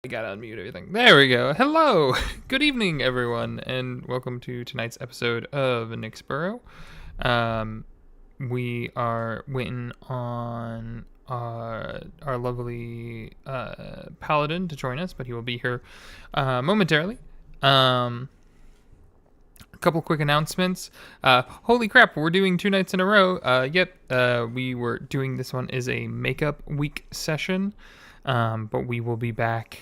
I gotta unmute everything. There we go. Hello. Good evening, everyone, and welcome to tonight's episode of Nyxborough. We are waiting on our lovely paladin to join us, but he will be here momentarily. A couple quick announcements. Holy crap, we're doing 2 nights in a row. We were doing this one as a makeup week session, but we will be back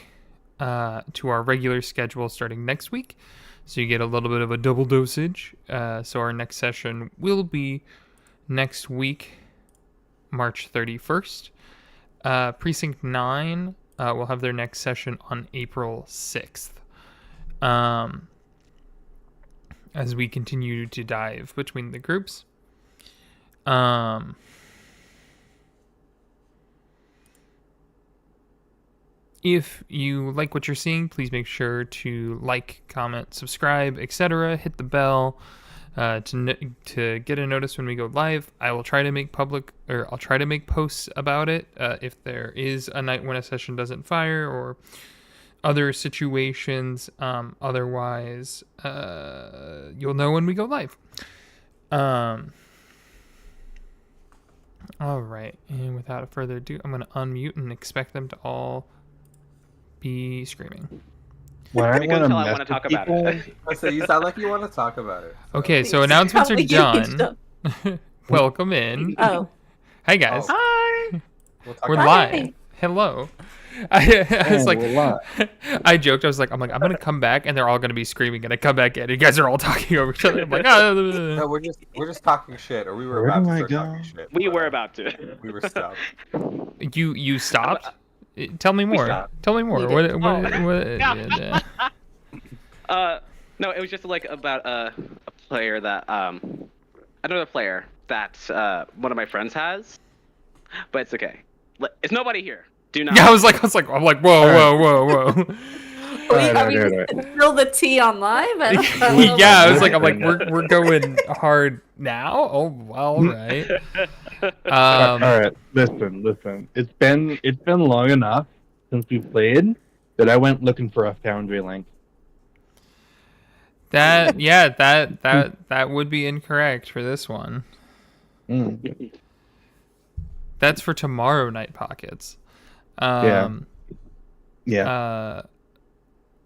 to our regular schedule starting next week. So you get a little bit of a double dosage. So our next session will be next week, March 31st. Precinct 9 will have their next session on April 6th. As we continue to dive between the groups. If you like what you're seeing, please make sure to like, comment, subscribe, etc. Hit the bell to get a notice when we go live. I will try to make I'll try to make posts about it if there is a night when a session doesn't fire or other situations. Otherwise, you'll know when we go live. All right, and without further ado, I'm going to unmute and expect them to all be screaming. I want to talk about it. So you sound like you want to talk about it. So. Okay, so announcements are done. Welcome in. Oh. Hi, guys. Hi. We're live. Hello. I was like, I joked. I was like, I'm going to come back, and they're all going to be screaming, and I come back in, and you guys are all talking over each other. I'm like, no, we're just talking shit, or we were about to start talking shit. We were about to. We were stopped. You stopped? Tell me more. Tell me more. What? No, it was just like about a player that another player that one of my friends has, but it's okay. It's nobody here. Do not. Yeah, I'm like, whoa. Are we spill the tea on live? Yeah, I was like, we're going hard now. Oh, all right. All right, listen. It's been long enough since we played that I went looking for a Foundry link. That would be incorrect for this one. That's for tomorrow night pockets. Yeah.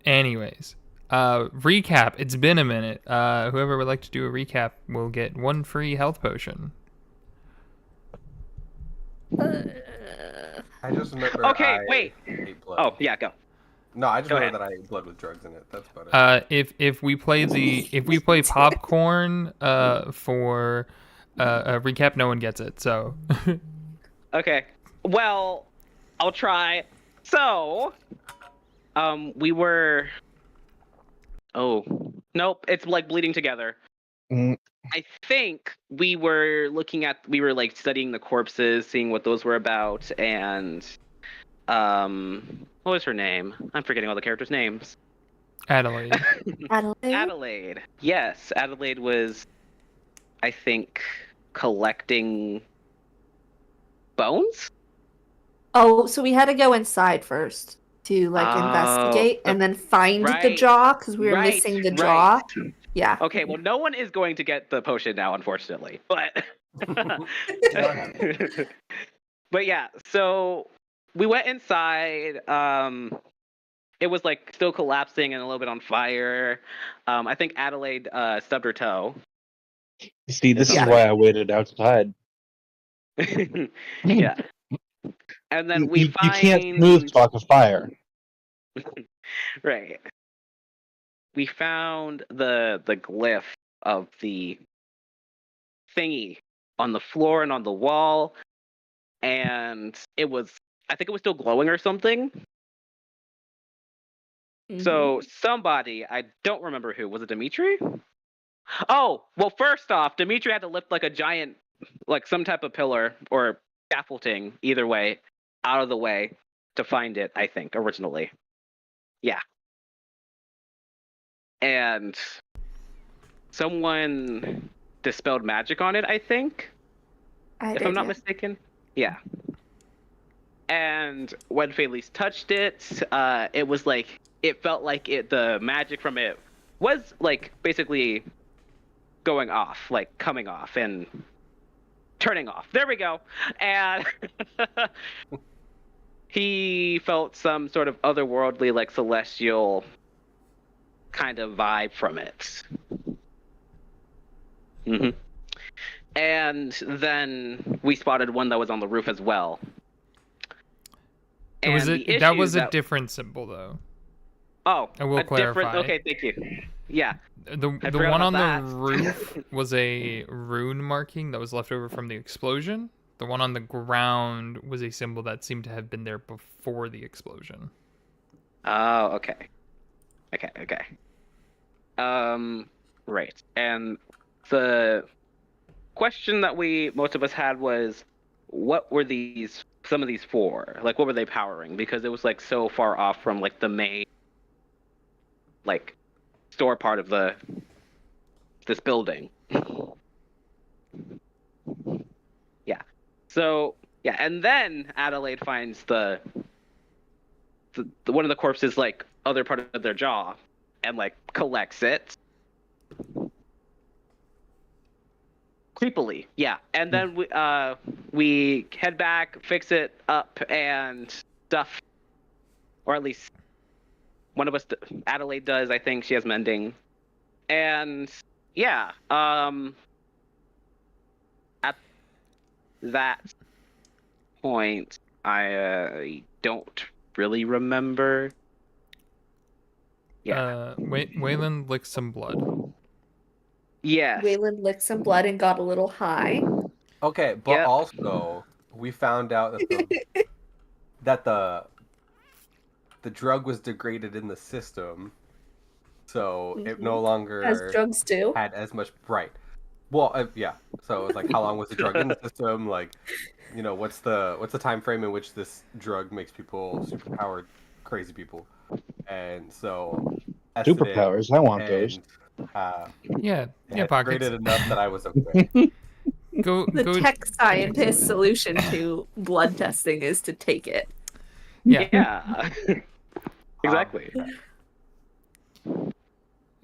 Anyways, recap. It's been a minute. Whoever would like to do a recap will get 1 free health potion. I just remember. Okay, wait. Oh yeah, go. No, I just remember that I ate blood with drugs in it. That's about it. If we play popcorn for a recap, no one gets it. So. Okay. Well, I'll try. So, we were. Oh, nope. It's like bleeding together. I think we were like studying the corpses, seeing what those were about, and what was her name? I'm forgetting all the characters' names. Adelaide. Adelaide. Yes, Adelaide was, I think, collecting bones? Oh, so we had to go inside first to investigate and then find the jaw because we were missing the jaw. Yeah. Okay, well, no one is going to get the potion now, unfortunately. But but yeah, so we went inside. It was like still collapsing and a little bit on fire. I think Adelaide stubbed her toe. See, this is why I waited outside. Yeah. And then you can't smooth talk of fire. Right. We found the glyph of the thingy on the floor and on the wall, and I think it was still glowing or something. Mm-hmm. So somebody, I don't remember who, was it Dimitri? Oh, well, first off, Dimitri had to lift like a giant, like some type of pillar or scaffolding, either way, out of the way to find it, I think, originally. Yeah. And someone dispelled magic on it, I think. If I'm not mistaken. Yeah. And when Felice touched it, it was like it felt like the magic from it was like basically going off, like coming off and turning off. There we go. And he felt some sort of otherworldly, like celestial kind of vibe from it. Mm-hmm. And then we spotted one that was on the roof as well. That was a different symbol, though. Oh, I will clarify. Okay, thank you. Yeah. The one on the roof was a rune marking that was left over from the explosion. The one on the ground was a symbol that seemed to have been there before the explosion. Oh, okay. Okay. Right. And the question that most of us had was, what were some of these for? Like, what were they powering? Because it was like so far off from like the main, like, store part of this building. Yeah. So yeah, and then Adelaide finds the one of the corpses, like other part of their jaw, and like collects it. Creepily, yeah. And then we head back, fix it up, and stuff, or at least one of us, Adelaide does. I think she has mending, and yeah. At that point, I don't really remember. Yeah. Waylon licked some blood. Yes. Waylon licked some blood and got a little high. Okay, but also we found out that the drug was degraded in the system, so it no longer as drugs do had as much Well, yeah. So it was like, how long was the drug in the system? Like, what's the time frame in which this drug makes people superpowered, crazy people? And so superpowers. I want those. Yeah, pockets. Graded enough that I was okay. The tech scientist solution to blood testing is to take it. Yeah. Exactly.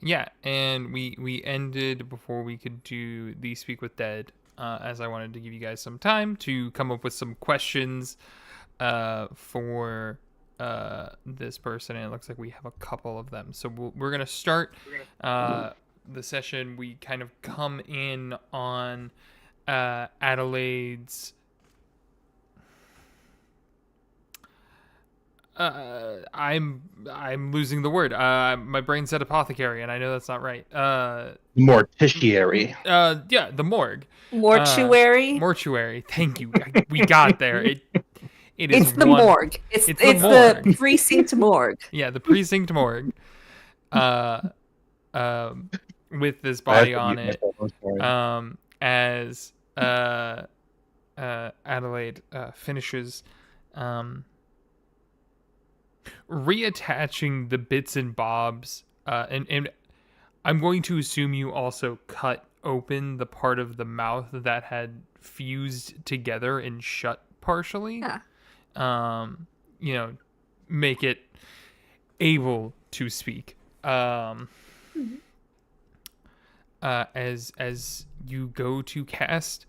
Yeah, and we ended before we could do the Speak with Dead, as I wanted to give you guys some time to come up with some questions for this person, and it looks like we have a couple of them. So we're going to start the session. We kind of come in on Adelaide's I'm losing the word. My brain said apothecary, and I know that's not right. Morticiary. Yeah, the morgue. Mortuary. Mortuary. Thank you. We got there. It's the morgue. It's the precinct morgue. Yeah, the precinct morgue. With this body on it. As Adelaide finishes reattaching the bits and bobs, and I'm going to assume you also cut open the part of the mouth that had fused together and shut partially. Yeah. Make it able to speak. As you go to cast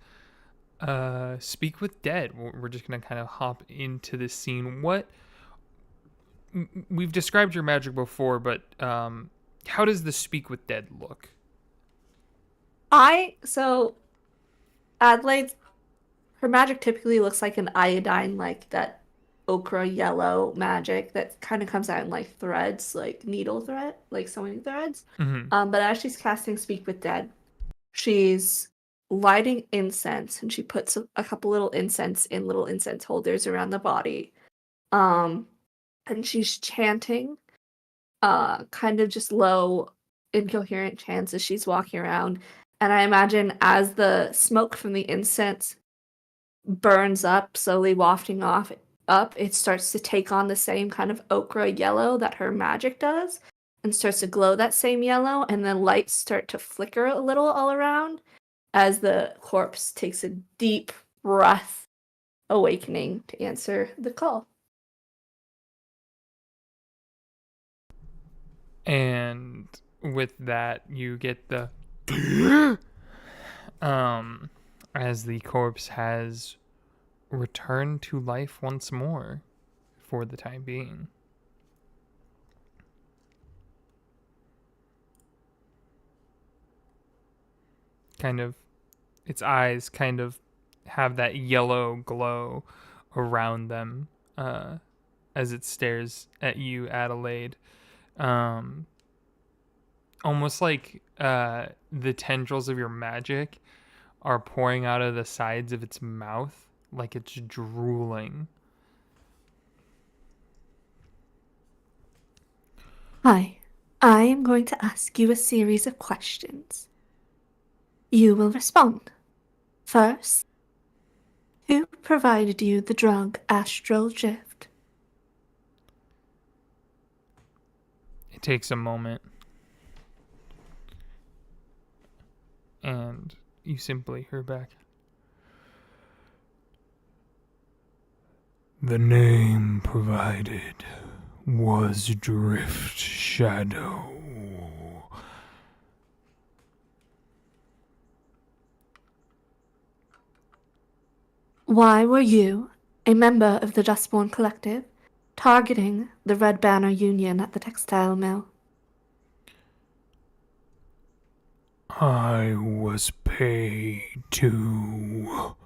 Speak with Dead, we're just gonna kind of hop into this scene. We've described your magic before, but how does the Speak with Dead look? Adelaide, her magic typically looks like an iodine, like that ochre yellow magic that kind of comes out in like threads, like needle thread, like sewing threads. Mm-hmm. But as she's casting Speak with Dead, she's lighting incense, and she puts a couple little incense in little incense holders around the body. And she's chanting, kind of just low, incoherent chants as she's walking around. And I imagine as the smoke from the incense burns up, slowly wafting up, it starts to take on the same kind of ochre yellow that her magic does, and starts to glow that same yellow, and then lights start to flicker a little all around as the corpse takes a deep breath awakening to answer the call. And with that, you get the as the corpse has returned to life once more for the time being. Kind of, its eyes kind of have that yellow glow around them as it stares at you, Adelaide. Almost like the tendrils of your magic are pouring out of the sides of its mouth, like it's drooling. Hi, I am going to ask you a series of questions. You will respond. First, who provided you the drug Astral Drift? It takes a moment. And you simply hear back. The name provided was Drift Shadow. Why were you, a member of the Dustborn Collective, targeting the Red Banner Union at the textile mill? I was paid to.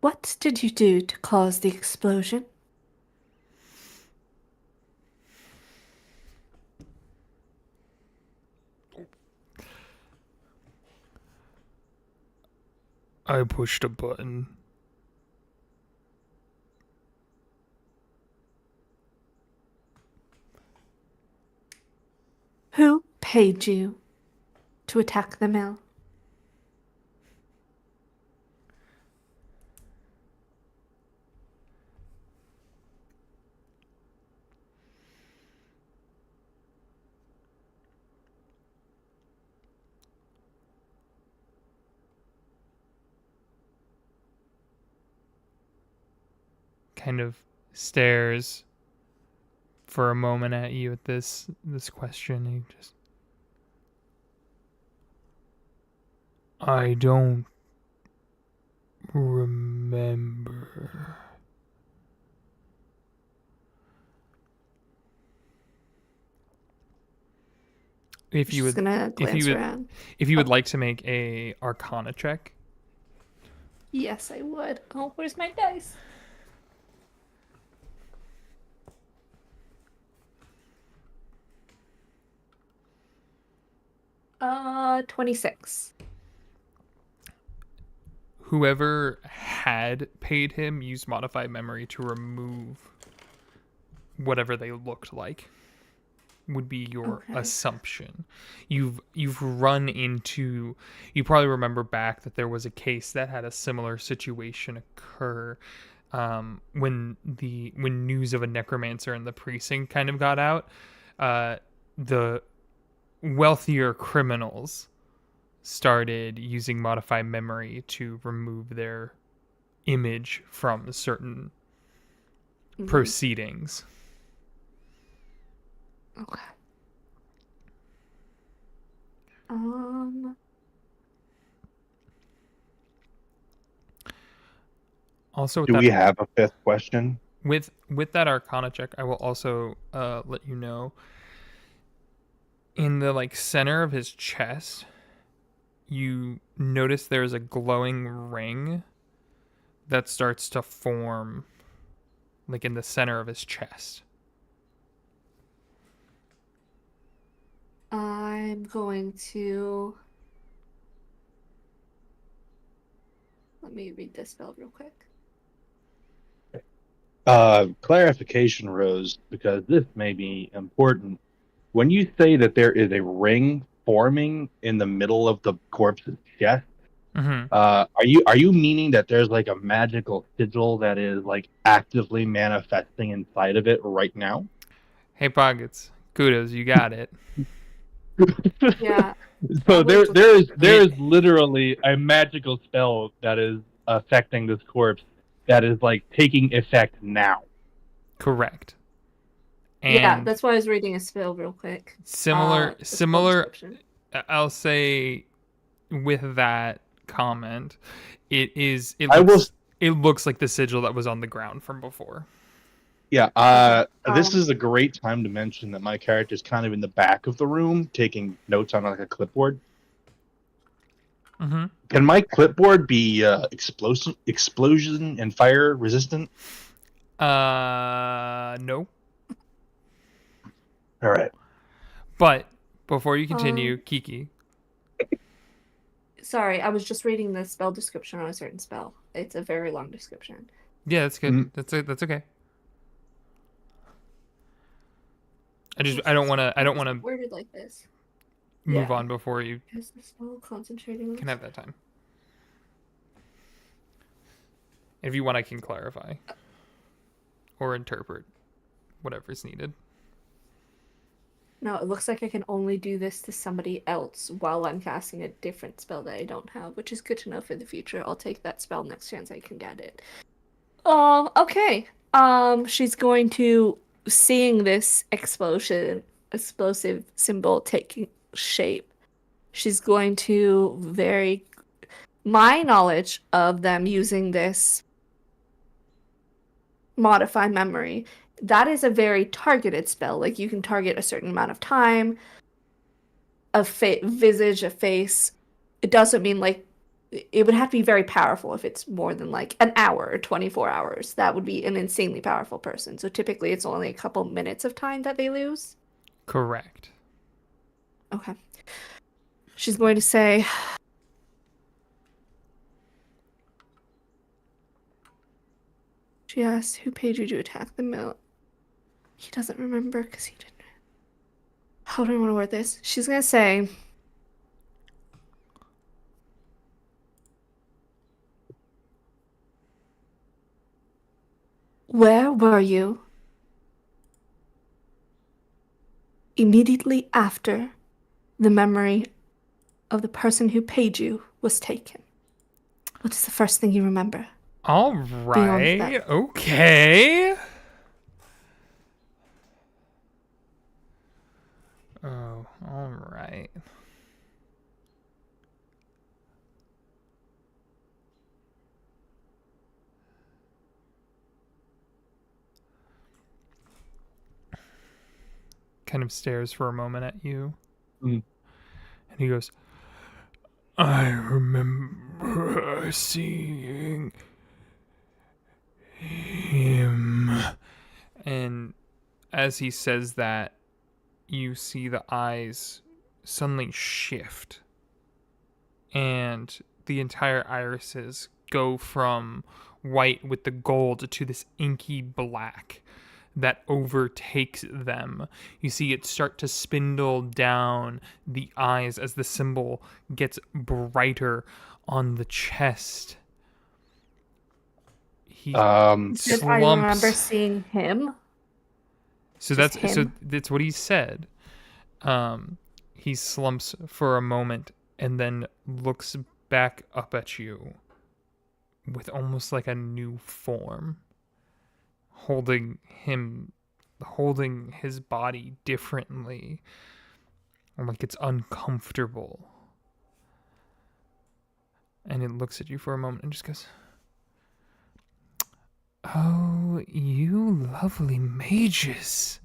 What did you do to cause the explosion? I pushed a button. Who paid you to attack the mill? Kind of stares for a moment at you at this question. He just, I don't remember. If you She's would, gonna glance around. if you would like to make a Arcana check, Yes, I would. Oh, where's my dice? 26. whoever had paid him used modified memory to remove whatever they looked like. Would be your Okay. assumption. You've run into, you probably remember back that there was a case that had a similar situation occur when news of a necromancer in the precinct kind of got out. The wealthier criminals started using modified memory to remove their image from certain proceedings. Okay. Also, Do we have a fifth question? with that Arcana check, I will also let you know, in the like center of his chest, you notice there's a glowing ring that starts to form, like in the center of his chest. I'm going to... Let me read this spell real quick. Clarification, Rose, because this may be important. When you say that there is a ring forming in the middle of the corpse's chest, are you meaning that there's like a magical sigil that is like actively manifesting inside of it right now? Hey, Pockets, kudos, you got it. Yeah, So Probably just- there is literally a magical spell that is affecting this corpse that is like taking effect now. Correct. Yeah, And that's why I was reading a spell real quick. similar, The spell description. I'll say with that comment, it I will looks like the sigil that was on the ground from before. Yeah, this Um, is a great time to mention that my character is kind of in the back of the room taking notes on like a clipboard. Mm-hmm. Can my clipboard be explosion and fire resistant? No. All right. But before you continue, Kiki. Sorry, I was just reading the spell description on a certain spell. It's a very long description. Yeah, that's good. Mm. That's okay. I don't want to worded like this. move Yeah. on before you Is the spell concentrating? can have that time. If you want, I can clarify or interpret whatever's needed. No, it looks like I can only do this to somebody else while I'm casting a different spell that I don't have, which is good to know for the future. I'll take that spell next chance I can get it. Okay. She's going to, seeing this explosive symbol taking shape, she's going to my knowledge of them using this modify memory, that is a very targeted spell. Like, you can target a certain amount of time, a visage, a face. It doesn't mean like it would have to be very powerful if it's more than like an hour or 24 hours. That would be an insanely powerful person. So typically it's only a couple minutes of time that they lose. Correct. Okay. She's going to say, she asks, who paid you to attack the mill? He doesn't remember because he didn't. How do I want to word this? She's going to say, where were you immediately after the memory of the person who paid you was taken? What is the first thing you remember? All right. Okay. Oh, all right. Kind of stares for a moment at you. Mm. And he goes, I remember seeing him. And as he says that, you see the eyes suddenly shift. And the entire irises go from white with the gold to this inky black that overtakes them. You see it start to spindle down the eyes as the symbol gets brighter on the chest. He slumps. I remember seeing him. So Just that's him? so that's what he said. He slumps for a moment and then looks back up at you with almost like a new form, holding his body differently, or like it's uncomfortable. And it looks at you for a moment and just goes, "Oh, you lovely mages.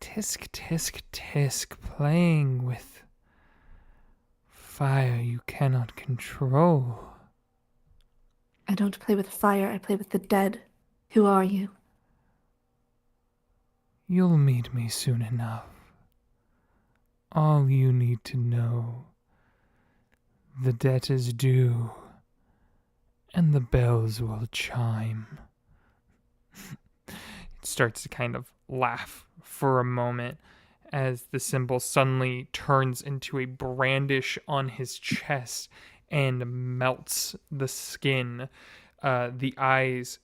Tisk, tisk, tisk, playing with fire you cannot control." I don't play with fire, I play with the dead. Who are you? You'll meet me soon enough. All you need to know, the debt is due, and the bells will chime. It starts to kind of laugh for a moment as the symbol suddenly turns into a brandish on his chest and melts the skin. The eyes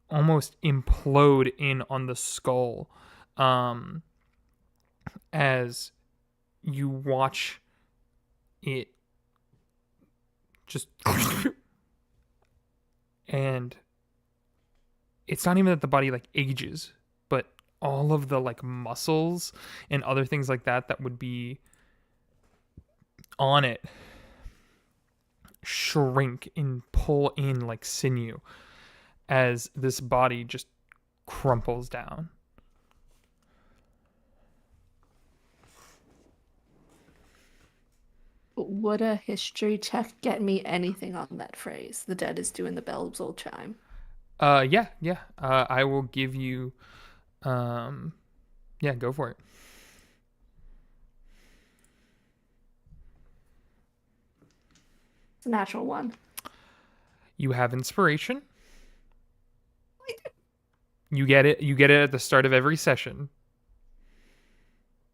almost implode in on the skull as you watch it just and it's not even that the body like ages, but all of the like muscles and other things like that would be on it shrink and pull in like sinew as this body just crumples down. Would a history check get me anything on that phrase? The dead is doing the bells will chime. Yeah. I will give you yeah, go for it. It's a natural one. You have inspiration. You get it at the start of every session.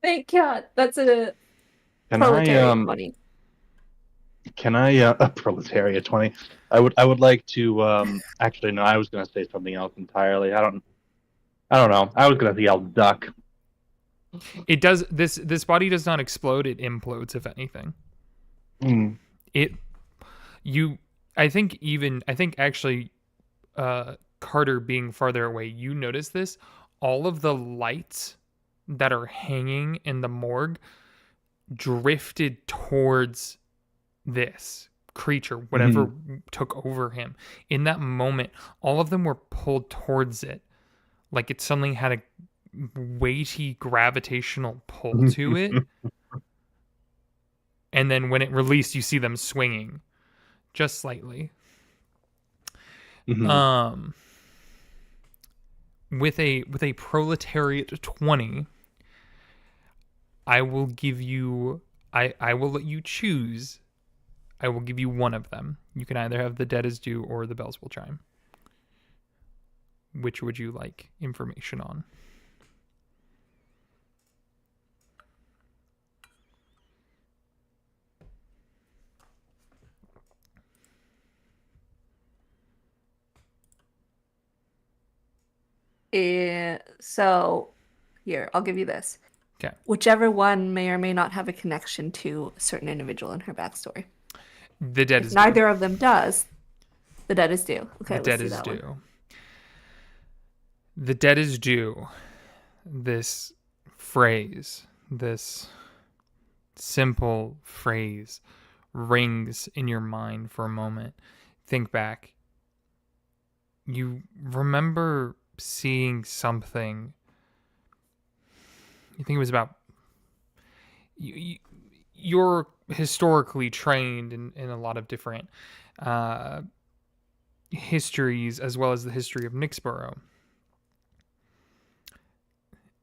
Thank God. That's a Can proletariat money. A proletariat 20? I would like to actually no, I was gonna say something else entirely. I don't know. I was gonna yell duck. It does this body does not explode, it implodes if anything. It you I think actually Carter being farther away, you notice this, all of the lights that are hanging in the morgue drifted towards this creature, whatever took over him. In that moment, all of them were pulled towards it. Like it suddenly had a weighty gravitational pull to it. And then when it released, you see them swinging just slightly. With a proletariat 20, I will give you I will let you choose. I will give you one of them. You can either have the dead is due or the bells will chime. Which would you like information on? So here, I'll give you this. Okay. Whichever one may or may not have a connection to a certain individual in her backstory. The dead if is neither due. of them does, the dead is due. Okay, the dead is due. One. The dead is due. This phrase, this simple phrase, rings in your mind for a moment. Think back. You remember seeing something. You think it was about. You're historically trained in a lot of different histories, as well as the history of Nyxborough.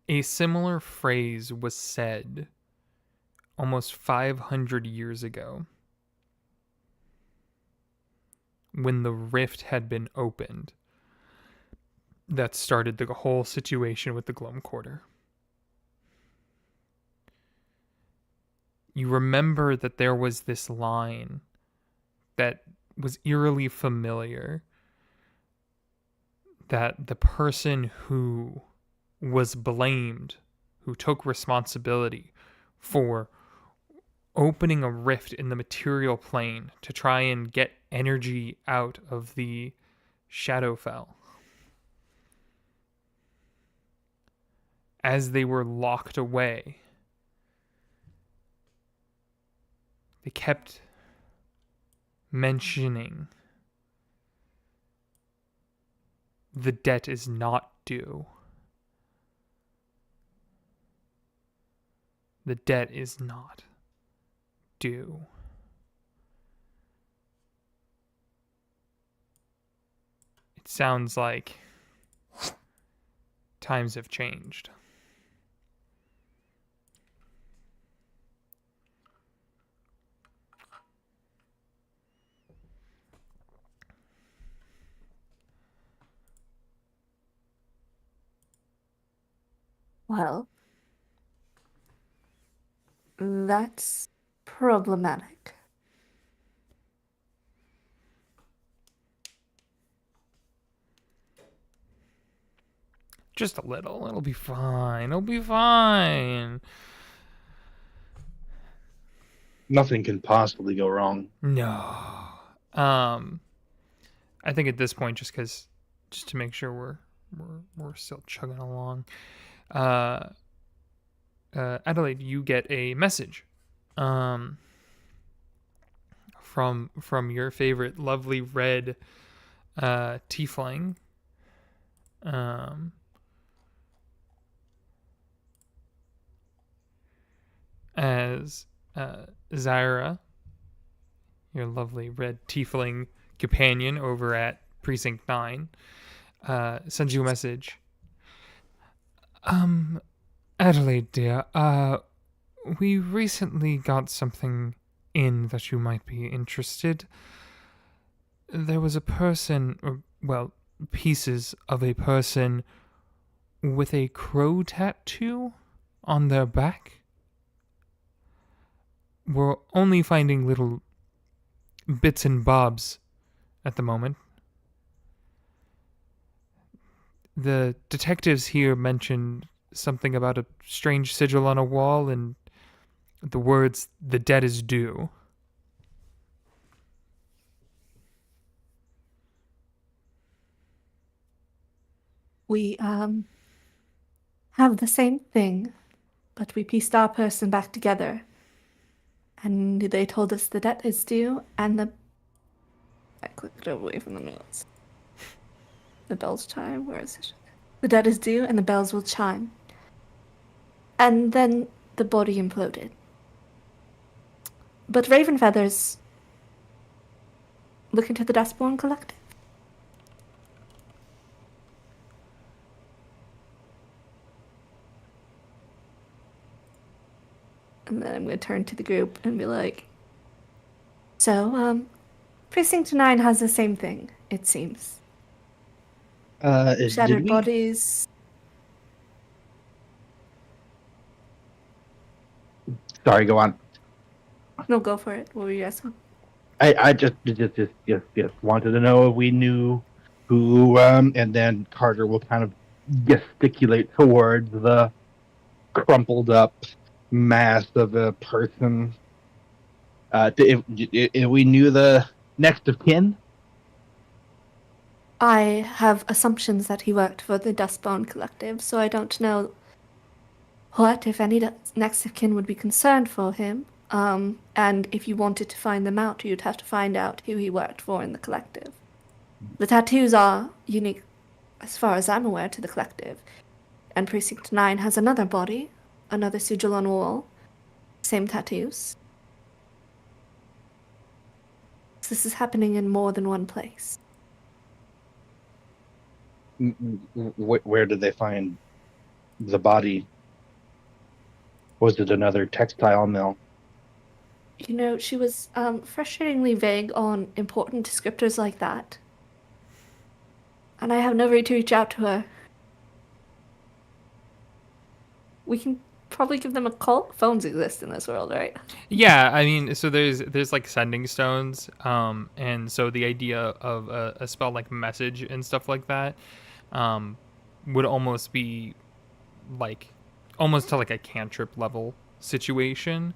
A similar phrase was said almost 500 years ago when the rift had been opened that started the whole situation with the Gloam Quarter. You remember that there was this line that was eerily familiar, that the person who was blamed, who took responsibility for opening a rift in the material plane to try and get energy out of the Shadowfell, as they were locked away, they kept mentioning the debt is not due. The debt is not due. It sounds like times have changed. Well, that's problematic. Just a little. It'll be fine. It'll be fine. Nothing can possibly go wrong. No. I think at this point, just to make sure we're still chugging along. Uh, Adelaide, you get a message, um, from your favorite lovely red, tiefling. Um, as Zyra, your lovely red tiefling companion over at Precinct 9, sends you a message. Adelaide, dear, we recently got something in that you might be interested. There was a person, or, well, pieces of a person with a crow tattoo on their back. We're only finding little bits and bobs at the moment. The detectives here mentioned something about a strange sigil on a wall and the words, "The debt is due." We have the same thing, but we pieced our person back together. And they told us the debt is due, and I clicked away from the notes. The bells chime. Where is it? The debt is due, and the bells will chime. And then the body imploded. But Raven Feathers, look into the Dustborn Collective. And then I'm going to turn to the group and be like, so, Precinct 9 has the same thing, it seems. Shattered bodies. Sorry, go on. No, go for it. What were you asking? I just wanted to know if we knew who, and then Carter will kind of gesticulate towards the crumpled up mass of a person. If we knew the next of kin? I have assumptions that he worked for the Dustbone Collective, so I don't know what, if any, next of kin would be concerned for him. And if you wanted to find them out, you'd have to find out who he worked for in the collective. The tattoos are unique, as far as I'm aware, to the collective. And Precinct 9 has another body, another sigil on a wall, same tattoos. So this is happening in more than one place. Where did they find the body? Was it another textile mill? You know, she was frustratingly vague on important descriptors like that. And I have no way to reach out to her. We can probably give them a call. Phones exist in this world, right? Yeah, I mean, so there's like sending stones, and so the idea of a spell like message and stuff like that, would almost be like almost to like a cantrip level situation,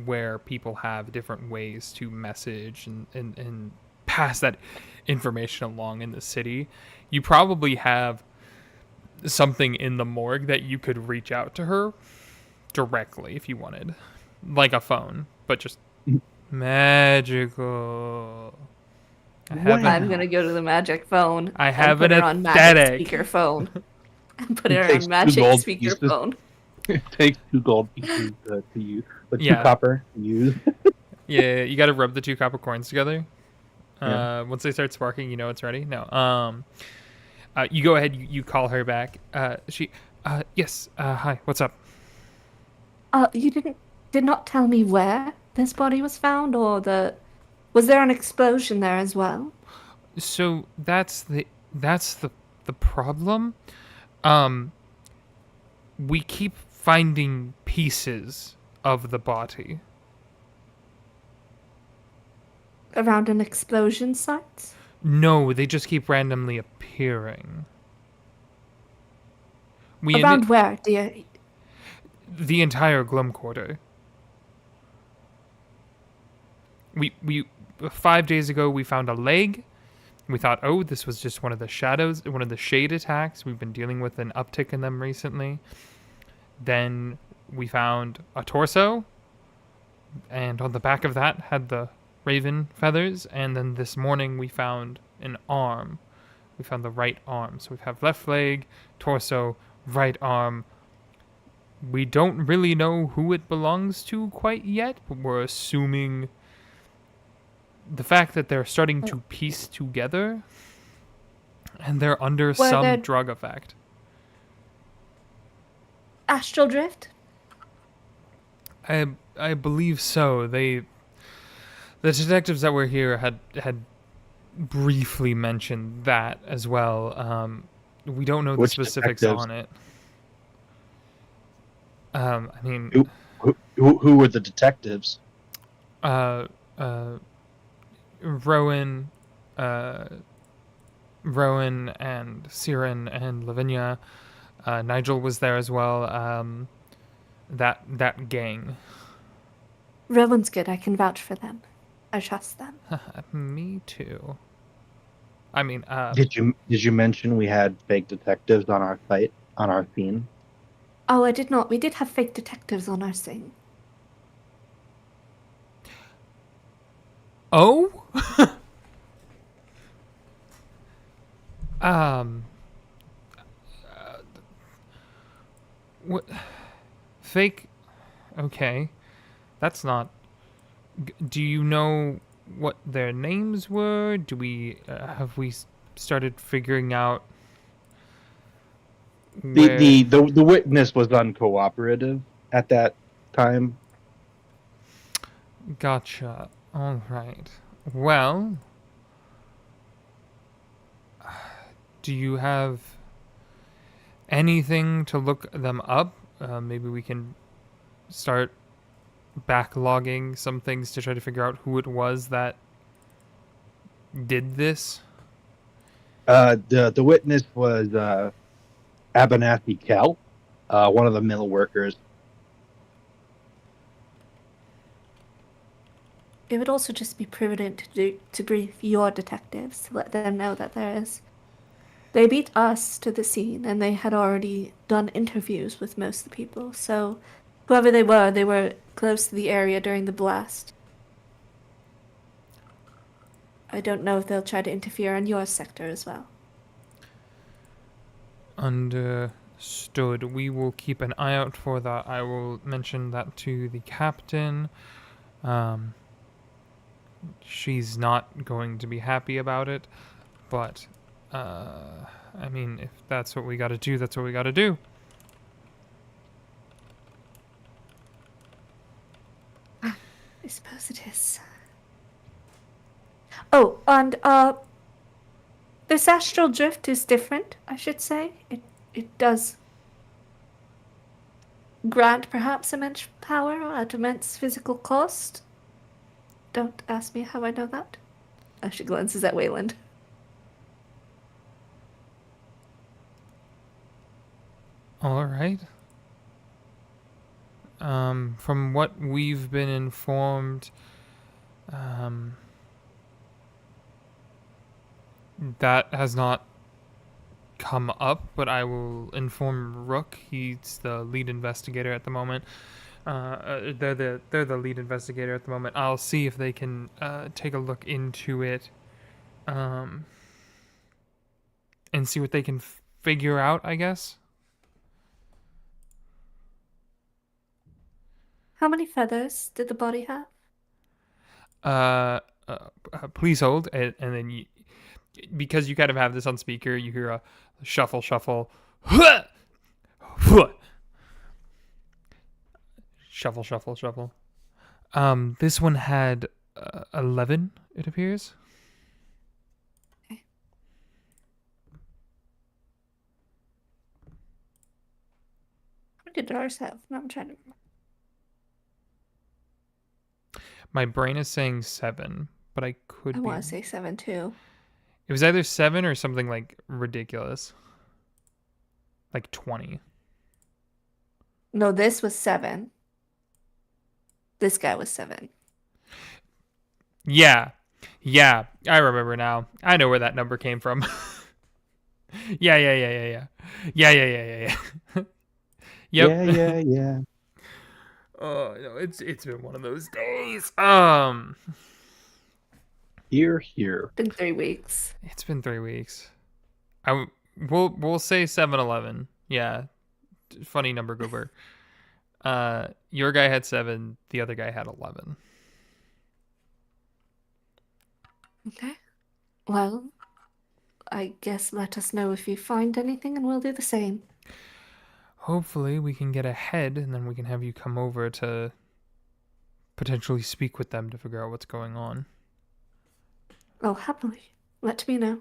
where people have different ways to message and pass that information along in the city. You probably have something in the morgue that you could reach out to her directly if you wanted, like a phone, but just magical. I'm gonna go to the magic phone. I have put an her on aesthetic. magic speakerphone. And put her takes on 2 magic gold pieces. speakerphone. It takes 2 gold pieces to use, but 2 Yeah. copper to use. Yeah, you got to rub the 2 copper coins together. Yeah. Once they start sparking, you know it's ready. No. You go ahead. You call her back. Yes. Hi. What's up? You did not tell me where this body was found, or was there an explosion there as well? So that's the problem. We keep finding pieces of the body. Around an explosion site? No, they just keep randomly appearing. Around where, dear? The entire Glum Quarter. we 5 days ago we found a leg. We thought, oh, this was just one of the shadows, one of the shade attacks. We've been dealing with an uptick in them recently. Then we found a torso, and on the back of that had the raven feathers. And then this morning we found an arm. We found the right arm. So we have left leg, torso, right arm. We don't really know who it belongs to quite yet, but we're assuming the fact that they're starting to piece together and they're under some drug effect. Astral drift? I believe so. The detectives that were here had briefly mentioned that as well. We don't know the specifics on it. I mean, who were the detectives? Rowan and Siren and Lavinia. Nigel was there as well. That gang. Rowan's good. I can vouch for them. I trust them. Me too. I mean, did you mention we had fake detectives on our site, on our scene? Oh, I did not. We did have fake detectives on our scene. Oh? What? Fake? Okay. That's not... Do you know what their names were? Do we... have we started figuring out... The witness was uncooperative at that time. Gotcha. All right. Well, do you have anything to look them up? Maybe we can start backlogging some things to try to figure out who it was that did this. The witness was Abernathy Kell, one of the mill workers. It would also just be prudent to brief your detectives to let them know that there is. They beat us to the scene, and they had already done interviews with most of the people. So, whoever they were close to the area during the blast. I don't know if they'll try to interfere in your sector as well. Understood. We will keep an eye out for that. I will mention that to the captain. She's not going to be happy about it, but I mean, if that's what we gotta do, that's what we gotta do. I suppose it is. Oh, and this astral drift is different, I should say. It does grant perhaps immense power at immense physical cost. Don't ask me how I know that. She glances at Wayland. All right. From what we've been informed, that has not come up, but I will inform Rook. He's the lead investigator at the moment. They're the lead investigator at the moment. I'll see if they can take a look into it, and see what they can figure out, I guess. How many feathers did the body have? Please hold, and then you, because you kind of have this on speaker, you hear a shuffle, shuffle, shuffle, shuffle, shuffle. This one had 11, it appears. Okay. How many did ours have? No, I'm trying to remember. My brain is saying 7, but I could I be... want to say 7 too. It was either 7 or something like ridiculous. Like 20. No, this was 7. This guy was 7. Yeah. Yeah. I remember now. I know where that number came from. Yeah. Yeah. Yep. Yeah. Oh, no, it's been one of those days. Here. Been 3 weeks. It's been 3 weeks. We'll say 7-Eleven. Yeah. Funny number goober. Your guy had 7, the other guy had 11. Okay. Well, I guess let us know if you find anything and we'll do the same. Hopefully we can get ahead and then we can have you come over to potentially speak with them to figure out what's going on. Oh, happily. Let me know.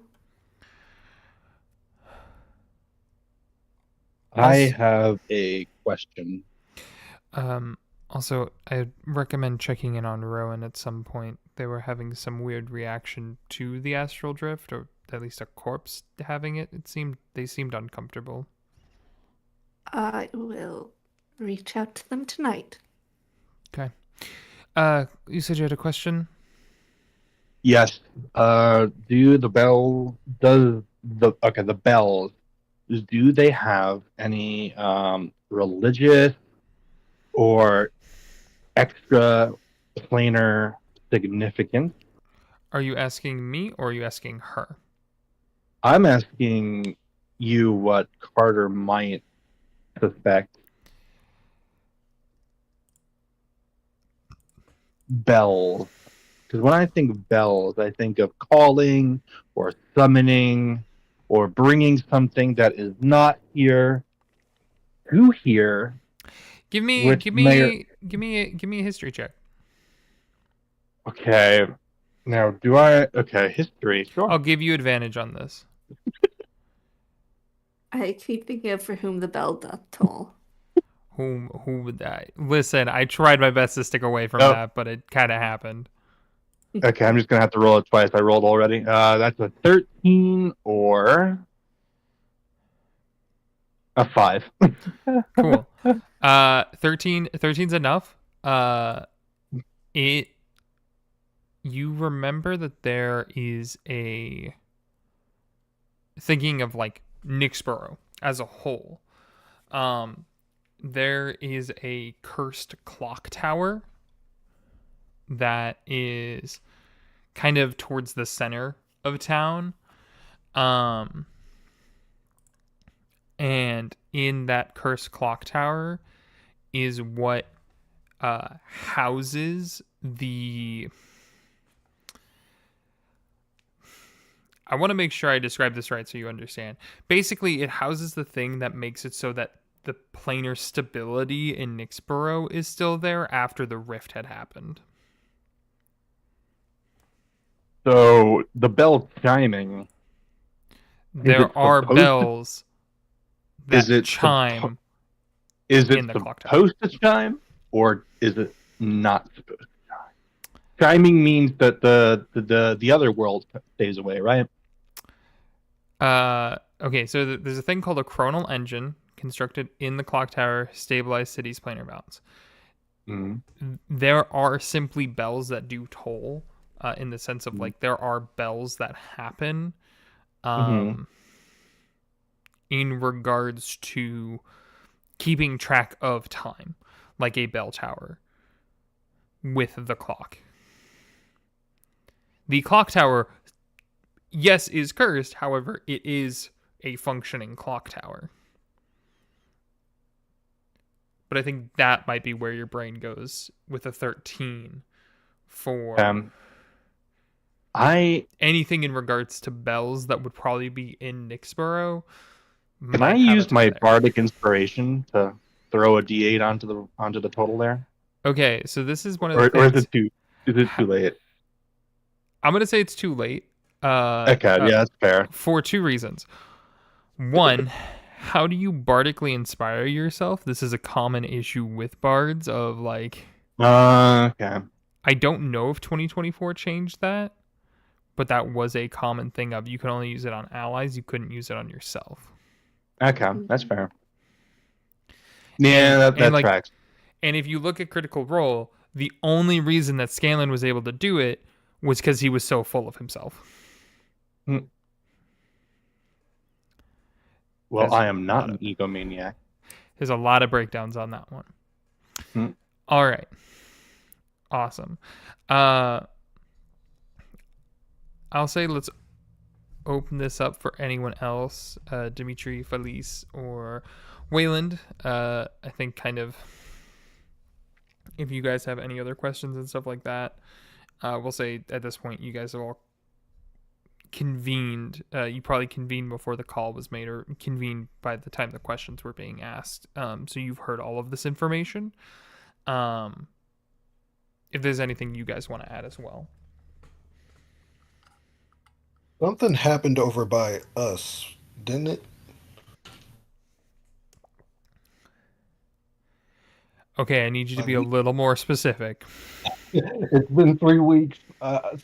I have a question. Also, I'd recommend checking in on Rowan at some point. They were having some weird reaction to the astral drift, or at least a corpse having it. They seemed uncomfortable. I will reach out to them tonight. Okay. You said you had a question? Yes. The bells, do they have any religious or extra planar significance? Are you asking me or are you asking her? I'm asking you what Carter might suspect. Bells. Because when I think of bells, I think of calling or summoning or bringing something that is not here to here. Give me a history check. Okay. Now, okay, history. Sure. I'll give you advantage on this. I keep thinking of for whom the bell doth toll. Who would that? Listen, I tried my best to stick away from that, but it kind of happened. Okay, I'm just gonna have to roll it twice. I rolled already. That's a 13 or a 5. Cool. 13's enough. You remember that there is thinking of like Nyxborough as a whole. There is a cursed clock tower that is kind of towards the center of town. And in that cursed clock tower is what houses the... I want to make sure I describe this right so you understand. Basically, it houses the thing that makes it so that the planar stability in Nyxborough is still there after the rift had happened. So the bell chiming. There are bells that chime. Is it in the clock tower. supposed to chime, or is it not supposed to chime? Chiming means that the other world stays away, right? Okay, so there's a thing called a chronal engine constructed in the clock tower, stabilize cities' planar balance. Mm-hmm. There are simply bells that do toll, in the sense of like there are bells that happen, in regards to keeping track of time, like a bell tower with the clock. The clock tower, yes, is cursed. However, it is a functioning clock tower. But I think that might be where your brain goes with a 13 for anything in regards to bells that would probably be in Nyxborough. Can I use my bardic inspiration to throw a D8 onto the total there? Okay, so this is one of the things. Or is it too late? I'm gonna say it's too late. Okay, yeah, that's fair. For 2 reasons. One, how do you bardically inspire yourself? This is a common issue with bards of like... Okay. I don't know if 2024 changed that, but that was a common thing of you could only use it on allies, you couldn't use it on yourself. Okay, that's fair. Yeah, that like, tracks. And if you look at Critical Role, the only reason that Scanlan was able to do it was because he was so full of himself. Well, I am not an egomaniac. There's a lot of breakdowns on that one. All right. Awesome. I'll say let's open this up for anyone else. Dimitri, Felice, or Wayland. I think kind of if you guys have any other questions and stuff like that, we'll say at this point you guys have all convened. You probably convened before the call was made, or convened by the time the questions were being asked. So you've heard all of this information. If there's anything you guys want to add as well. Something happened over by us, didn't it? Okay, I need you to be a little more specific. It's been 3 weeks,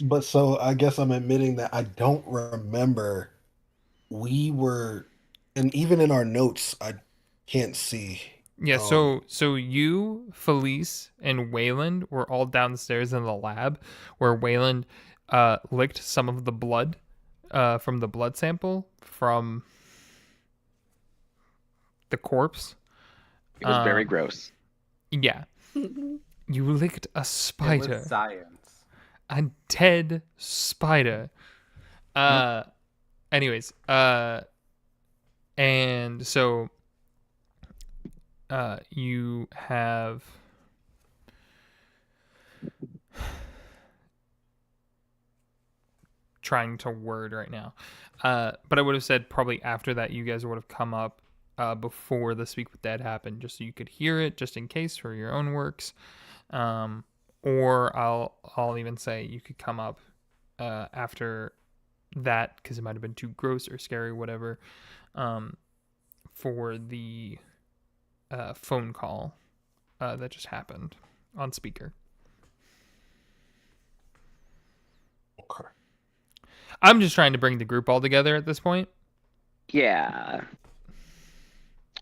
but so I guess I'm admitting that I don't remember. We were, and even in our notes, I can't see. Yeah, so you, Felice, and Wayland were all downstairs in the lab, where Wayland licked some of the blood from the blood sample from the corpse. It was very gross. Yeah. You licked a spider. It was science. A dead spider. Anyways, and so you have trying to word right now. But I would have said probably after that you guys would have come up before the Speak with Dad happened, just so you could hear it, just in case for your own works. Or I'll even say you could come up after that, because it might have been too gross or scary, whatever, for the phone call that just happened on speaker. Okay. I'm just trying to bring the group all together at this point. Yeah.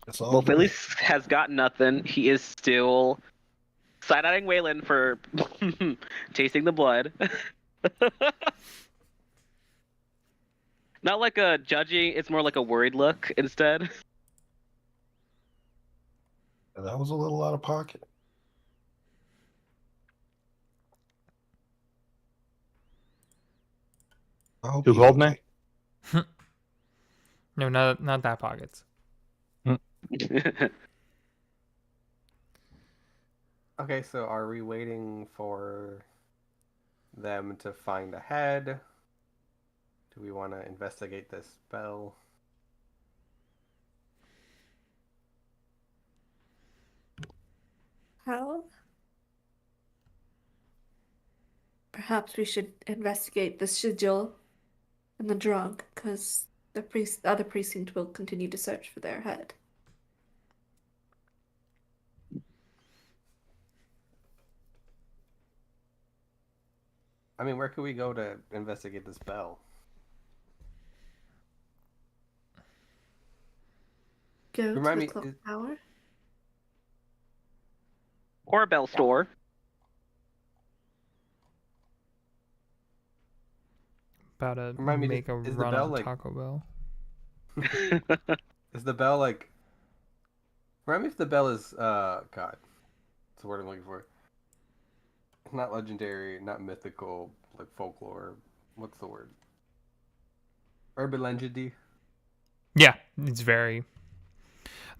That's all. Well, Felice has got nothing. He is still side-eyeing Wayland for tasting the blood. Not like a judging, it's more like a worried look instead. That was a little out of pocket. Too cold, man? No, not that pockets. Okay, so are we waiting for them to find a head? Do we want to investigate this spell? How? Perhaps we should investigate the sigil and the drug, because the other precinct will continue to search for their head. I mean, where could we go to investigate the spell? Go Remind to me, the clock tower. Or a bell store. About to Remind me, make a is the run bell, on like- Taco Bell. Is the bell like... Remind me if the bell is, God. That's the word I'm looking for. Not legendary, not mythical, like folklore. What's the word? Urban legend-y? Yeah, it's very...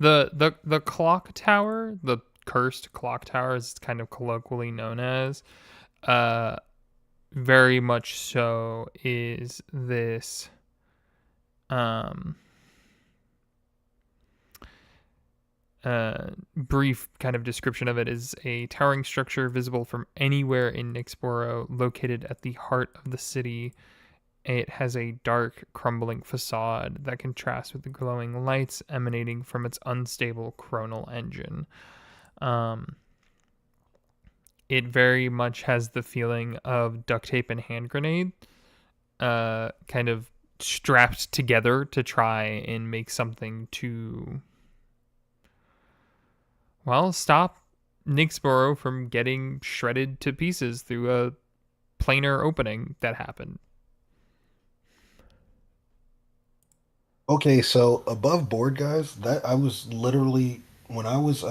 The clock tower, the cursed clock tower, is kind of colloquially known as, very much so is this brief kind of description of it is a towering structure visible from anywhere in Nyxborough, located at the heart of the city. It has a dark, crumbling facade that contrasts with the glowing lights emanating from its unstable chronal engine. It very much has the feeling of duct tape and hand grenade, kind of strapped together to try and make something to, well, stop Nyxborough from getting shredded to pieces through a planar opening that happened. Okay, so above board, guys, that I was literally when I was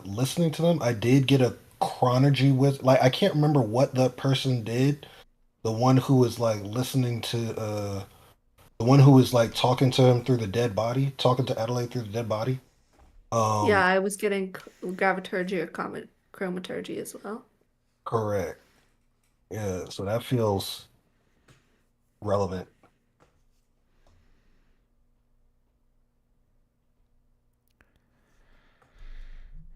listening to them, I did get a chronology with like I can't remember what the person did. The one who was like listening to the one who was like talking to him through the dead body, talking to Adelaide through the dead body. Yeah, I was getting graviturgy or chromaturgy as well. Correct. Yeah, so that feels relevant.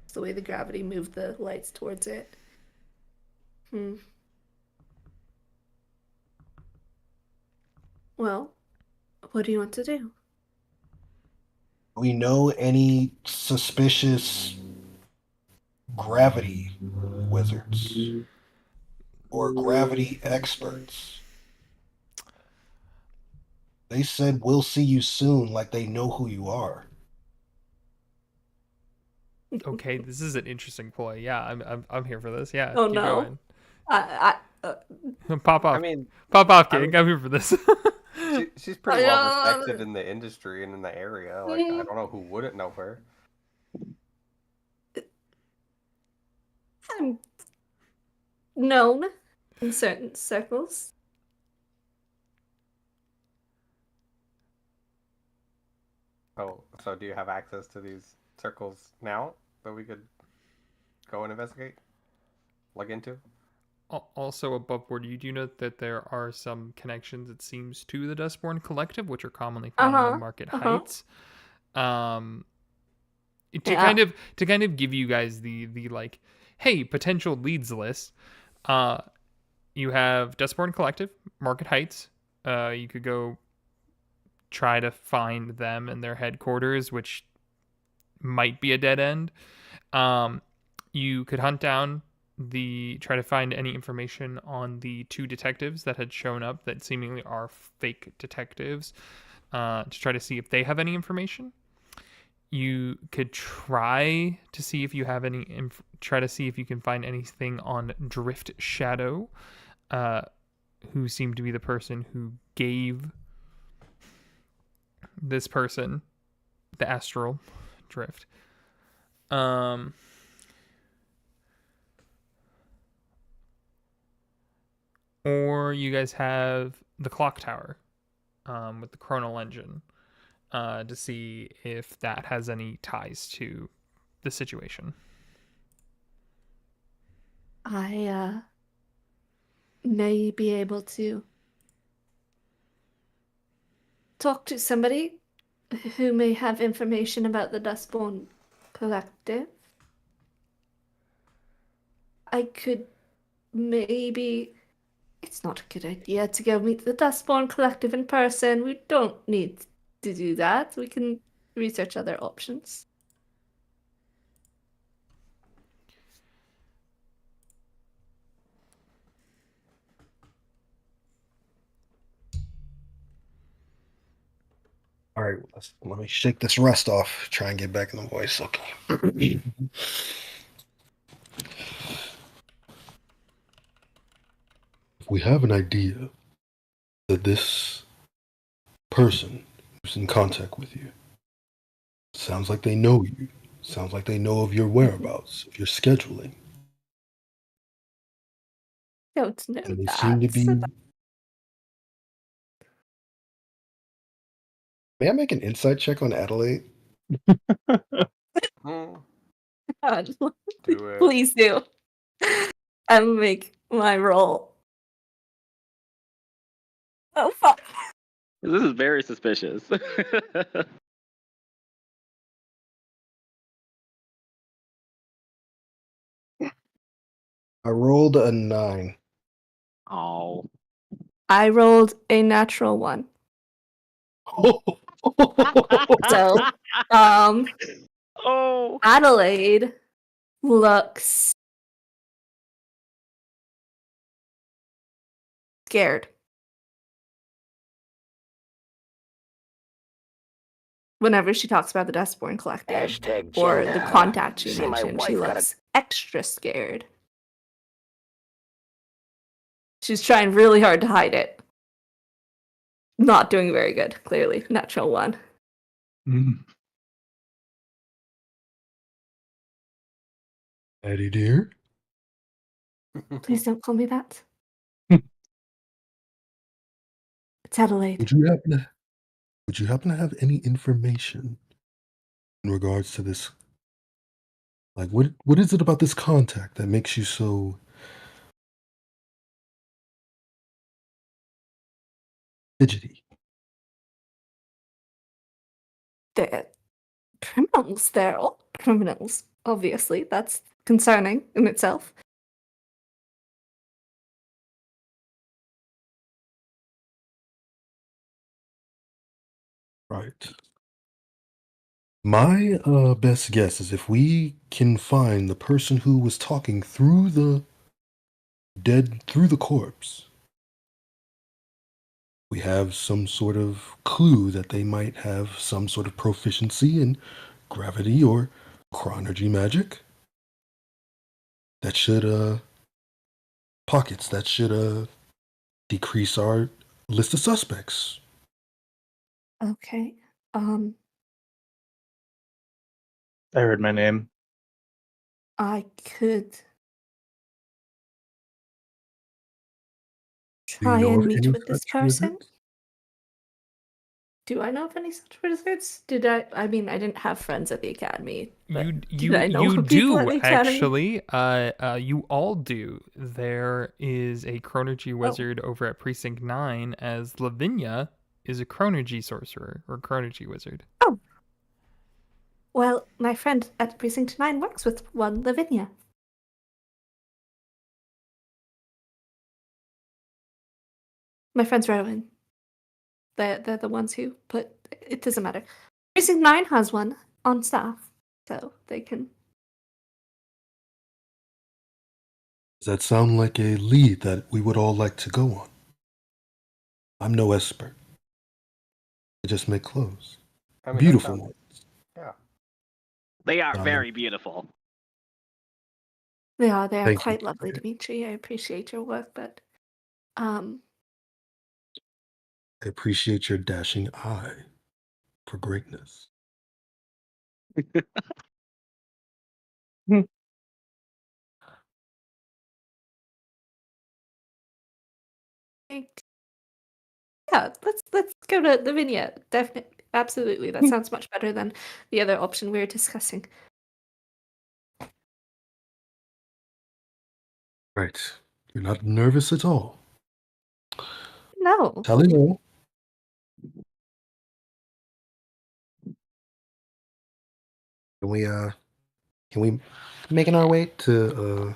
It's the way the gravity moved the lights towards it. Well, what do you want to do? We know any suspicious gravity wizards or gravity experts? They said we'll see you soon, like they know who you are. Okay, this is an interesting ploy. Yeah, I'm here for this. Yeah, Oh keep no. going. Pop off. I mean, Pop off, I King. mean- I'm here for this. she's pretty well respected in the industry and in the area. Like, I don't know who wouldn't know her. I'm known in certain circles. So do you have access to these circles now that we could go and investigate? Look into? Also, above board, you do know that there are some connections, it seems, to the Dustborn Collective, which are commonly found in the Market Heights. To kind of give you guys the like, hey, potential leads list. You have Dustborn Collective, Market Heights. You could go try to find them and their headquarters, which might be a dead end. You could hunt down try to find any information on the 2 detectives that had shown up that seemingly are fake detectives, to try to see if they have any information. You could try to see if you have try to see if you can find anything on Drift Shadow, who seemed to be the person who gave this person the astral drift. Or you guys have the clock tower, with the chronal engine, to see if that has any ties to the situation. I may be able to talk to somebody who may have information about the Dustborn Collective. I could maybe... It's not a good idea to go meet the Dustborn Collective in person. We don't need to do that. We can research other options. All right, let me shake this rust off. Try and get back in the voice. Okay. If we have an idea that this person who's in contact with you sounds like they know you, sounds like they know of your whereabouts, of your scheduling, Don't know and they that. seem to be. May I make an insight check on Adelaide? God, Do it. please do. I'll make my roll. Oh, fuck. This is very suspicious. I rolled a 9. Oh. I rolled a natural 1. So, Oh. Adelaide looks scared. Whenever she talks about the Dustborn Collective or the contact she mentioned, she looks extra scared. She's trying really hard to hide it. Not doing very good, clearly. Natural 1. Eddie dear? Please don't call me that. It's Adelaide. Would you happen to have any information in regards to this? Like, what is it about this contact that makes you so fidgety? They're criminals. They're all criminals, obviously. That's concerning in itself. Right. My best guess is if we can find the person who was talking through the corpse, we have some sort of clue that they might have some sort of proficiency in gravity or chronergy magic. That should pockets. That should decrease our list of suspects. Okay. I heard my name. I could try and meet with this person. Do I know of any such wizards? I mean, I didn't have friends at the academy. You I know you of people at do the academy? actually. You all do. There is a chronergy wizard over at Precinct 9, as Lavinia is a chronergy sorcerer or chronergy wizard. Oh. Well, my friend at Precinct 9 works with one Lavinia. My friend's Rowan. They're the ones who put... It doesn't matter. Precinct 9 has one on staff, so they can... Does that sound like a lead that we would all like to go on? I'm no expert. I just make clothes. I mean, Beautiful ones. Yeah. They are very beautiful. They are Thank you. quite lovely, Dimitri. I appreciate your work, but... I appreciate your dashing eye for greatness. Yeah, let's go to Lavinia. Definitely, absolutely. That sounds much better than the other option we were discussing. Right. You're not nervous at all. No. Tally ho. Can we making our way to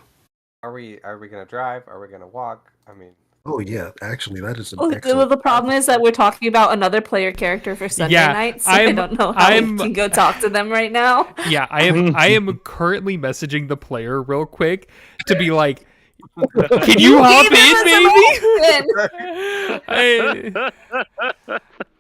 Are we gonna drive? Are we gonna walk? I mean, oh yeah, actually that is an Well, excellent the problem is that we're talking about another player character for Sunday night, so I don't know how we can go talk to them right now. Yeah, I am currently messaging the player real quick to be like, can you hop in, baby?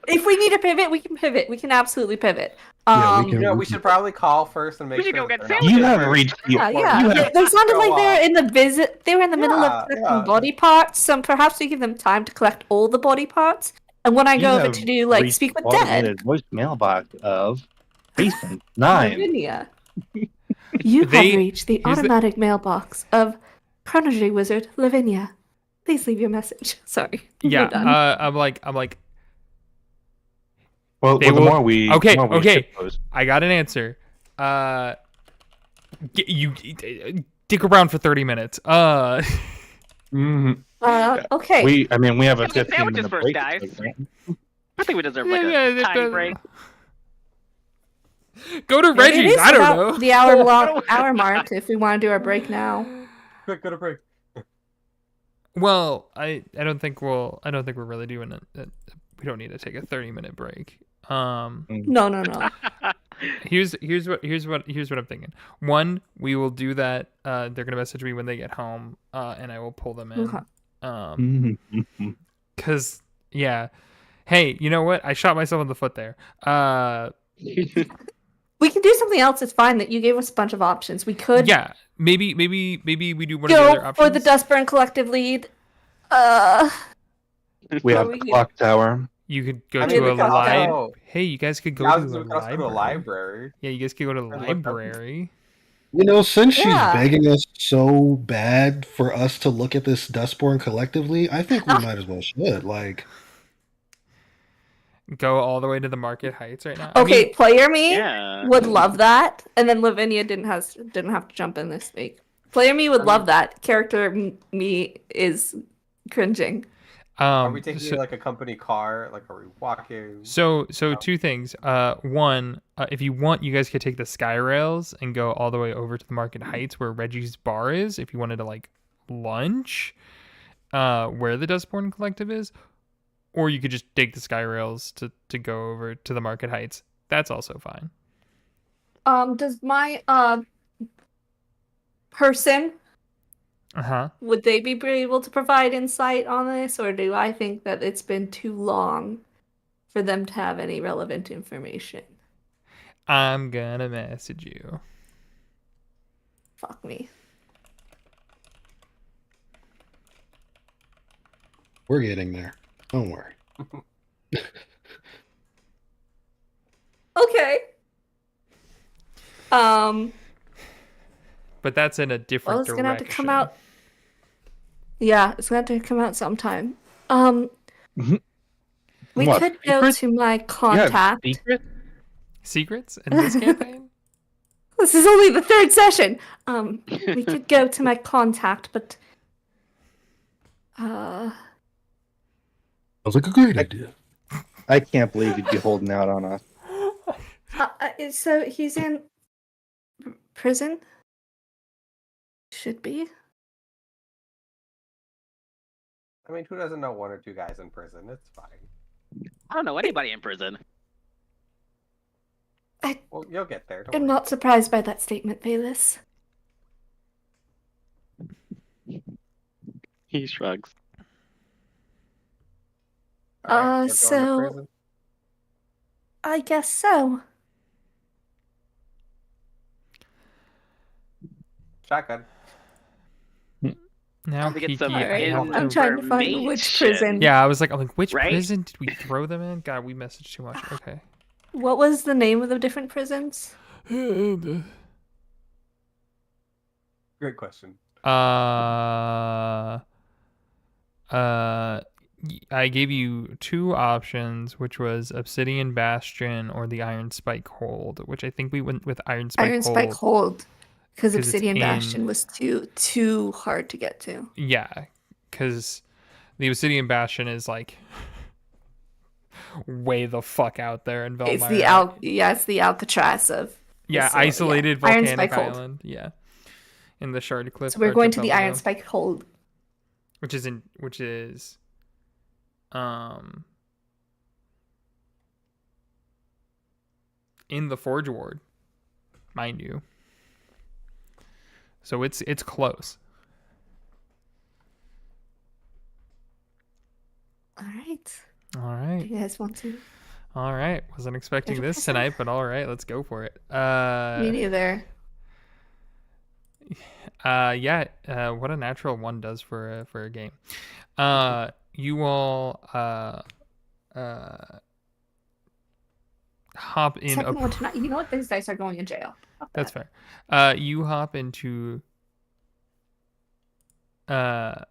If we need to pivot, we can pivot. We can absolutely pivot. We should probably call first and make We should sure go get that they're not- sandwiches. You have reached the Yeah. They sounded like they were in the visit. They were in the middle of collecting body parts. So perhaps we give them time to collect all the body parts. And when I go over to do speak with Dad, voice mailbox of Precinct 9. Lavinia, you have reached the automatic mailbox of Chronology Wizard Lavinia. Please leave your message. Sorry. Yeah. I'm like. Well, the more we okay. I got an answer. You stick around for 30 minutes. Okay. We have a 15 sandwiches minute first, break. guys. I think we deserve a tiny break. Go to Reggie's. I don't know. The hour mark. If we want to do our break now. Quick, go to break. Well, I don't think we're really doing it. We don't need to take a 30-minute break. No. Here's what I'm thinking. One, we will do that. They're gonna message me when they get home, and I will pull them in. Cause yeah, hey, you know what? I shot myself in the foot there. We can do something else. It's fine. That you gave us a bunch of options. We could. Yeah, maybe we do one of the other options. For the Dustburn Collective lead. Uh, We have we the clock tower. You could go I mean, to we a could library. also- Hey, you guys could go Yeah, I to was a we could also go to a library. Yeah, you guys could go to the And look up- library. Since she's Yeah. begging us so bad for us to look at this Dustborn collectively, I think we might as well should. Like, Go all the way to the Market Heights right now. okay, player me Yeah. would love that, and then Lavinia didn't have to jump in this week. Player me would love that. Character me is cringing. Are we taking so, like a company car? Like, are we walking? so two things. One, if you want, you guys could take the Sky Rails and go all the way over to the Market Heights where Reggie's bar is. If you wanted to like lunch, where the Dustborn Collective is, or you could just take the Sky Rails to go over to the Market Heights. That's also fine. Does my person, would they be able to provide insight on this, or do I think that it's been too long for them to have any relevant information? I'm gonna message you. Fuck me. we're getting there. Don't worry. Okay. But that's in a different Well, it's direction. gonna have to come out. Yeah, it's gonna have to come out sometime. We What, could go secret? to my You have contact. secret? Secrets in this campaign? This is only the third session. We could go to my contact, but Sounds like a great idea. I can't believe you'd be holding out on us. so he's in prison. Should be. I mean, who doesn't know one or two guys in prison? It's fine. I don't know anybody in prison. Well, you'll get there. Don't I'm worry. not surprised by that statement, Bayless. He shrugs. All right, we're going to so- prison. I guess so. Shotgun. Now to get Kiki, some I Alright, have I'm to- trying to find which information. prison. Yeah, I was like, which Right? prison did we throw them in? God, we messaged too much. Okay. What was the name of the different prisons? Great question. I gave you two options, which was Obsidian Bastion or the Iron Spike Hold, which I think we went with Iron Spike Iron Hold. Spike Hold. Because 'Cause it's Obsidian in- Bastion was too hard to get to. Yeah, because the Obsidian Bastion is like way the fuck out there in Velmire. It's the Alcatraz of. Yeah, so, yeah. isolated Iron volcanic Spike Hold. island. Yeah, in the Shard Cliff. So we're going to the Iron archipelago, Spike Hold. which is in the Forge Ward, mind you. So it's close. All right. All Do right. you guys want to? All right. Wasn't expecting There's a this prison. tonight, but all right, let's go for it. Me neither. Yeah. What a natural one does for a game. You all hop in. Second one tonight. You know what? These dice are going in jail. Fuck That's that. fair. You hop into. One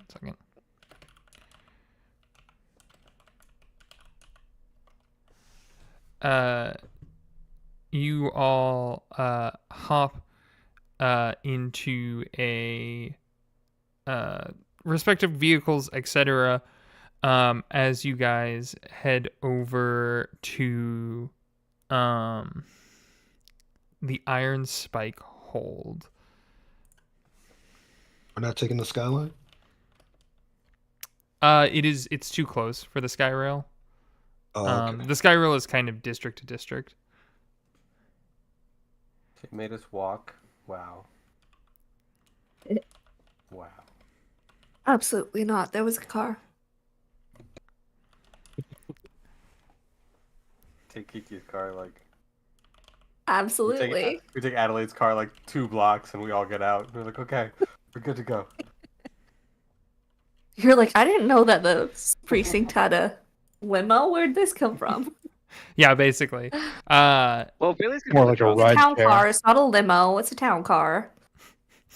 second. You all hop into a respective vehicles, etc. As you guys head over to the Iron Spike Hold. We're not taking the skyline. It's too close for the Sky Rail. Oh, okay. The Sky Rail is kind of district to district. It made us walk. Wow. Wow. Absolutely not. There was a car. Take Kiki's car like. Absolutely. We take Adelaide's car like 2 blocks and we all get out. We're like, okay, We're good to go. You're like, I didn't know that the precinct had a limo. Where'd this come from? Yeah, basically. Well, Bailey's More like a ride Town share. car. It's not a limo. It's a town car.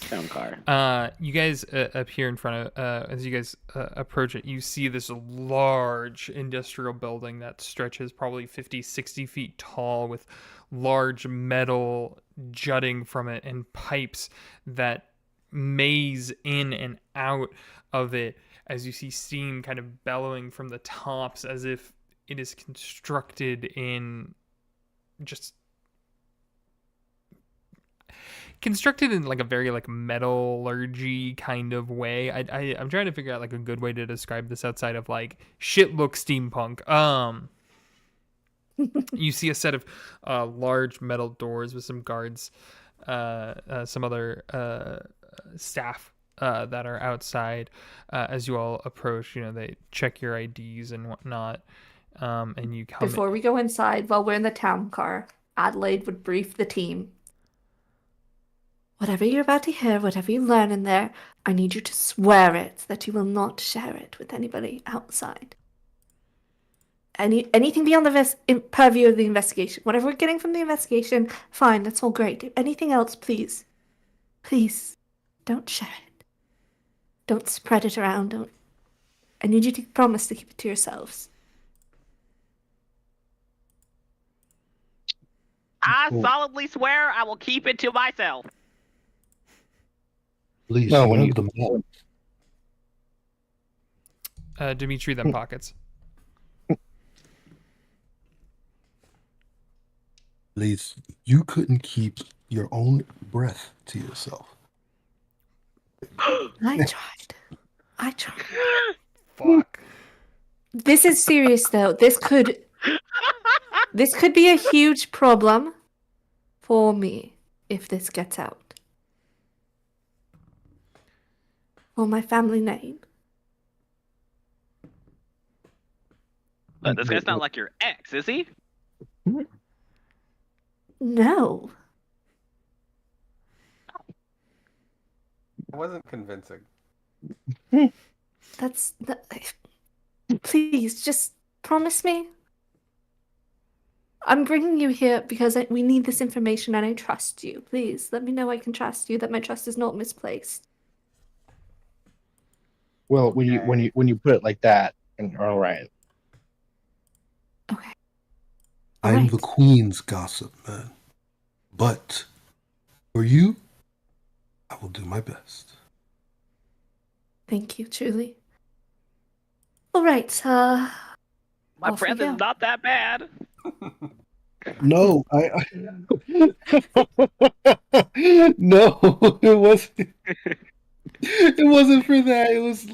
town car. You guys appear in front of, as you guys approach it, you see this large industrial building that stretches probably 50, 60 feet tall with large metal jutting from it and pipes that maze in and out of it as you see steam kind of bellowing from the tops as if it is constructed in just like a very like metallurgy kind of way. I'm trying to figure out like a good way to describe this outside of like shit look steampunk. You see a set of large metal doors with some guards, some other staff that are outside. As you all approach, they check your IDs and whatnot, and you come Before we go inside, while we're in the town car, Adelaide would brief the team. Whatever you're about to hear, whatever you learn in there, I need you to swear it that you will not share it with anybody outside. Anything beyond the purview of the investigation. Whatever we're getting from the investigation, fine, that's all great. Anything else, please, don't share it. Don't spread it around. I need you to promise to keep it to yourselves. I solemnly swear I will keep it to myself. Please, No, you when have you- the map. Dimitri them pockets. Please, you couldn't keep your own breath to yourself. I tried. Fuck. This is serious, though. This could be a huge problem for me if this gets out. For my family name. This guy's not like your ex, is he? No. It wasn't convincing. Please, just promise me. I'm bringing you here because we need this information and I trust you. Please, let me know I can trust you, that my trust is not misplaced. Well, when you put it like that, and all right. Okay. I'm Right. the Queen's gossip, man. But for you, I will do my best. Thank you, truly. All right, My Off we breath go. is not that bad. No, no, it wasn't. It wasn't for that. It was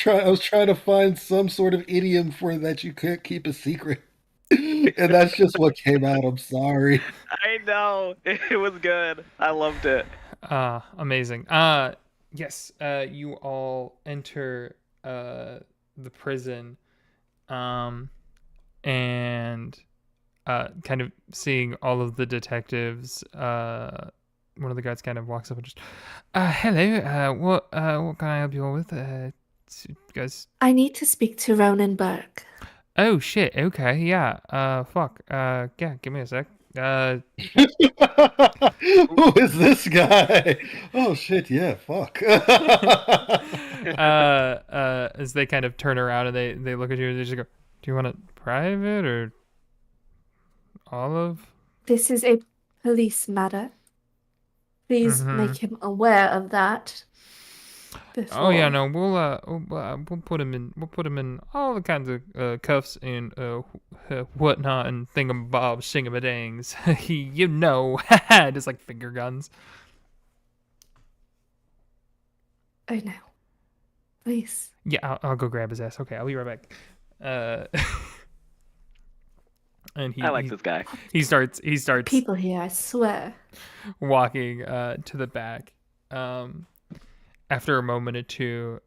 I was trying to find some sort of idiom for that you can't keep a secret. And that's just what came out. I'm sorry. I know. It was good. I loved it. Amazing. Yes, you all enter the prison, and kind of seeing all of the detectives. One of the guards kind of walks up and just, hello. What can I help you all with? Guys. I need to speak to Ronan Burke. Oh shit. Okay. Yeah. Fuck. Yeah. Give me a sec. Who is this guy? Oh shit! Yeah, fuck. As they kind of turn around and they look at you and they just go, "Do you want it private or Olive?" This is a police matter. Please make him aware of that. Oh yeah, before- no, we'll put him in. We'll put him in all the kinds of cuffs and whatnot and thingamabobs, shingamadangs. Just like finger guns. Oh no. Please. Yeah, I'll go grab his ass. Okay, I'll be right back. And I like this guy. He starts People here, I swear. walking to the back. After a moment or two,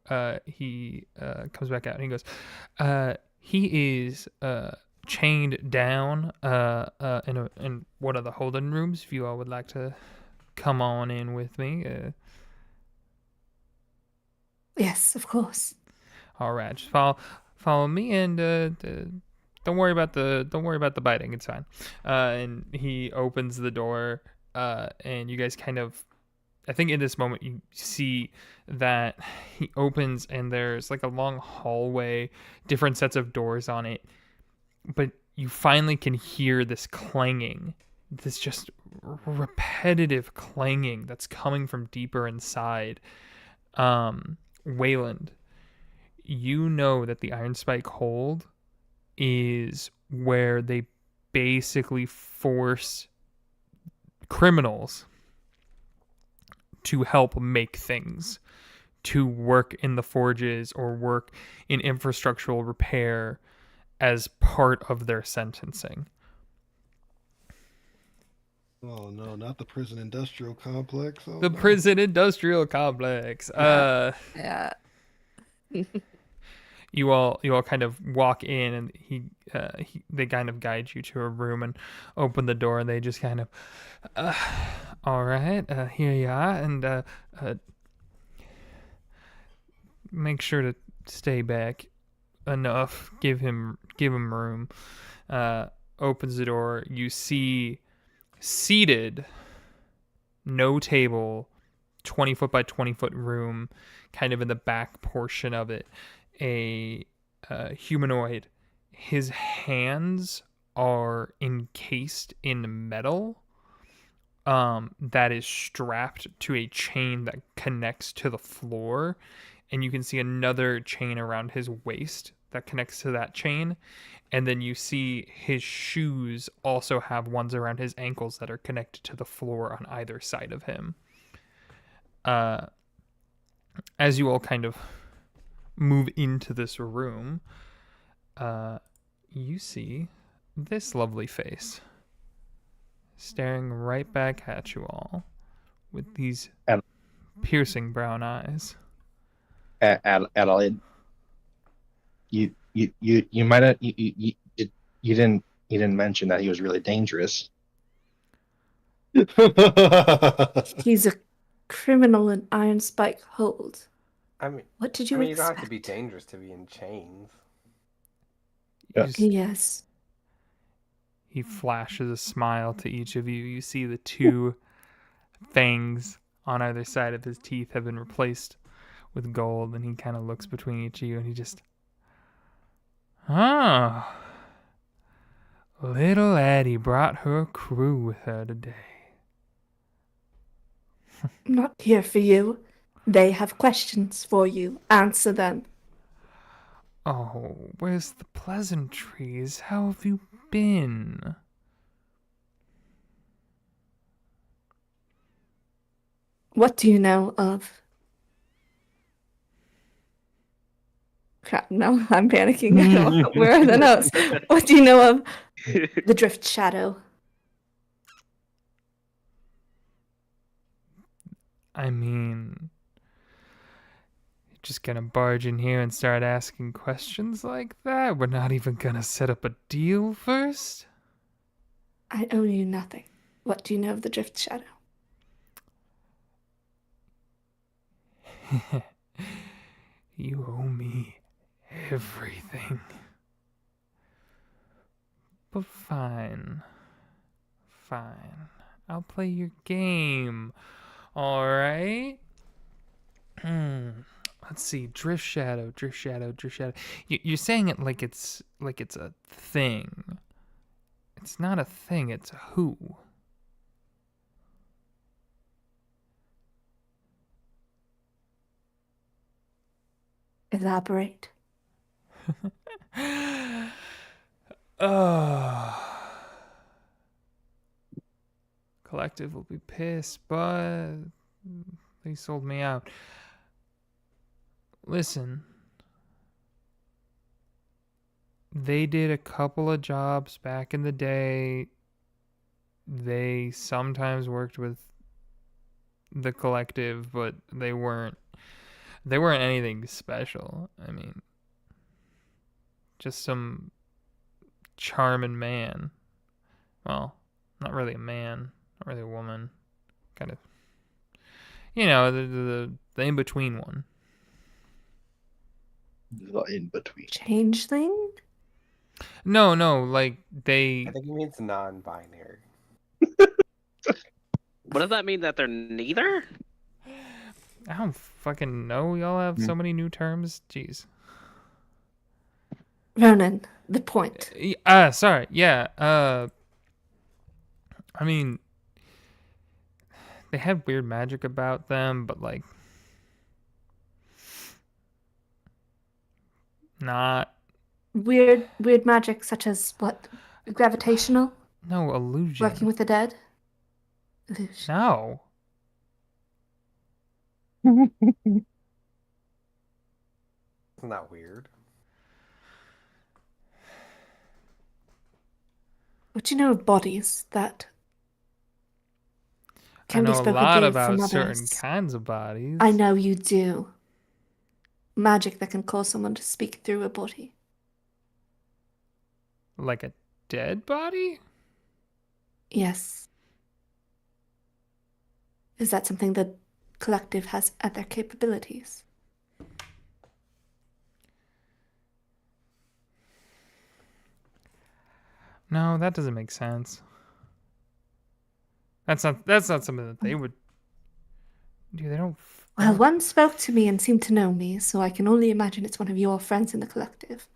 he comes back out and he goes, he is chained down in one of the holding rooms. If you all would like to come on in with me. Yes, of course. All right, just follow me, and don't worry about the biting. It's fine. And he opens the door, and you guys kind of, I think in this moment you see that he opens and there's like a long hallway, different sets of doors on it, but you finally can hear this clanging, this just repetitive clanging that's coming from deeper inside. Wayland, you know that the Iron Spike hold is where they basically force criminals to help make things, to work in the forges or work in infrastructural repair as part of their sentencing. Oh no, not the prison industrial complex. Oh, The no. prison industrial complex. Yeah. You all kind of walk in, and they kind of guide you to a room and open the door, and they just kind of, all right, here you are, and make sure to stay back enough. Give him room. Opens the door. You see seated, no table, 20-foot by 20-foot room, kind of in the back portion of it, a humanoid. His hands are encased in metal, that is strapped to a chain that connects to the floor, and you can see another chain around his waist that connects to that chain, and then you see his shoes also have ones around his ankles that are connected to the floor on either side of him. As you all kind of move into this room, you see this lovely face staring right back at you all with these And- piercing brown eyes. Adelaide, you might have you didn't mention that he was really dangerous. He's a criminal in Iron Spike hold. I mean, What did you you don't expect? have to be dangerous to be in chains. You Yeah. s- Yes. He flashes a smile to each of you. You see the two fangs on either side of his teeth have been replaced with gold, and he kind of looks between each of you, and he just, oh, little Addie brought her crew with her today. I'm not here for you. They have questions for you. Answer them. Oh, where's the pleasantries? How have you been? What do you know of? Crap, no, I'm panicking. Where are the notes? What do you know of the Drift Shadow? I mean, you're just gonna barge in here and start asking questions like that? We're not even gonna set up a deal first? I owe you nothing. What do you know of the Drift Shadow? You owe me everything. But fine. Fine. I'll play your game. Alright? Let's see. Drift Shadow, Drift Shadow, Drift Shadow. You're saying it like it's a thing. It's not a thing, it's a who. Elaborate. Collective will be pissed, but they sold me out. Listen, they did a couple of jobs back in the day. They sometimes worked with the collective, but they weren't anything special. I mean, just some charming man. Well, not really a man, not really a woman. Kind of, the in-between one. The in between. Changeling? No, like I they. think he means non-binary. What does that mean that they're neither? I don't fucking know. Y'all have so many new terms. Jeez. Ronan, the point. Sorry. Yeah. I mean, they have weird magic about them, but like, not Weird magic such as what? Gravitational? no illusion. Working with the dead? Illusion. No. Isn't that weird? What do you know of bodies that I can be know a spoken lot through about from certain others? kinds of bodies. I know you do. Magic that can cause someone to speak through a body. Like a dead body? Yes. Is that something the collective has at their capabilities? No, that doesn't make sense. That's not something that they would do. They don't. Well, one spoke to me and seemed to know me, so I can only imagine it's one of your friends in the collective.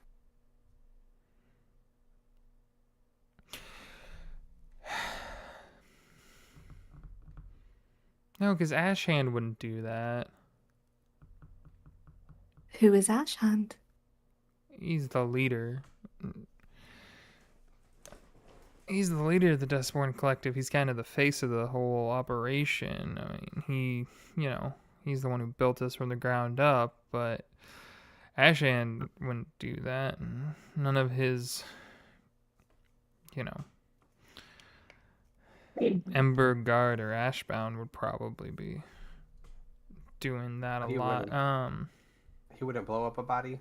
No, because Ashhand wouldn't do that. Who is Ashhand? He's the leader. He's the leader of the Dustborn Collective. He's kind of the face of the whole operation. I mean, he's the one who built us from the ground up, but Ashhand wouldn't do that. And none of his, Ember Guard or Ashbound would probably be doing that a lot. He wouldn't blow up a body?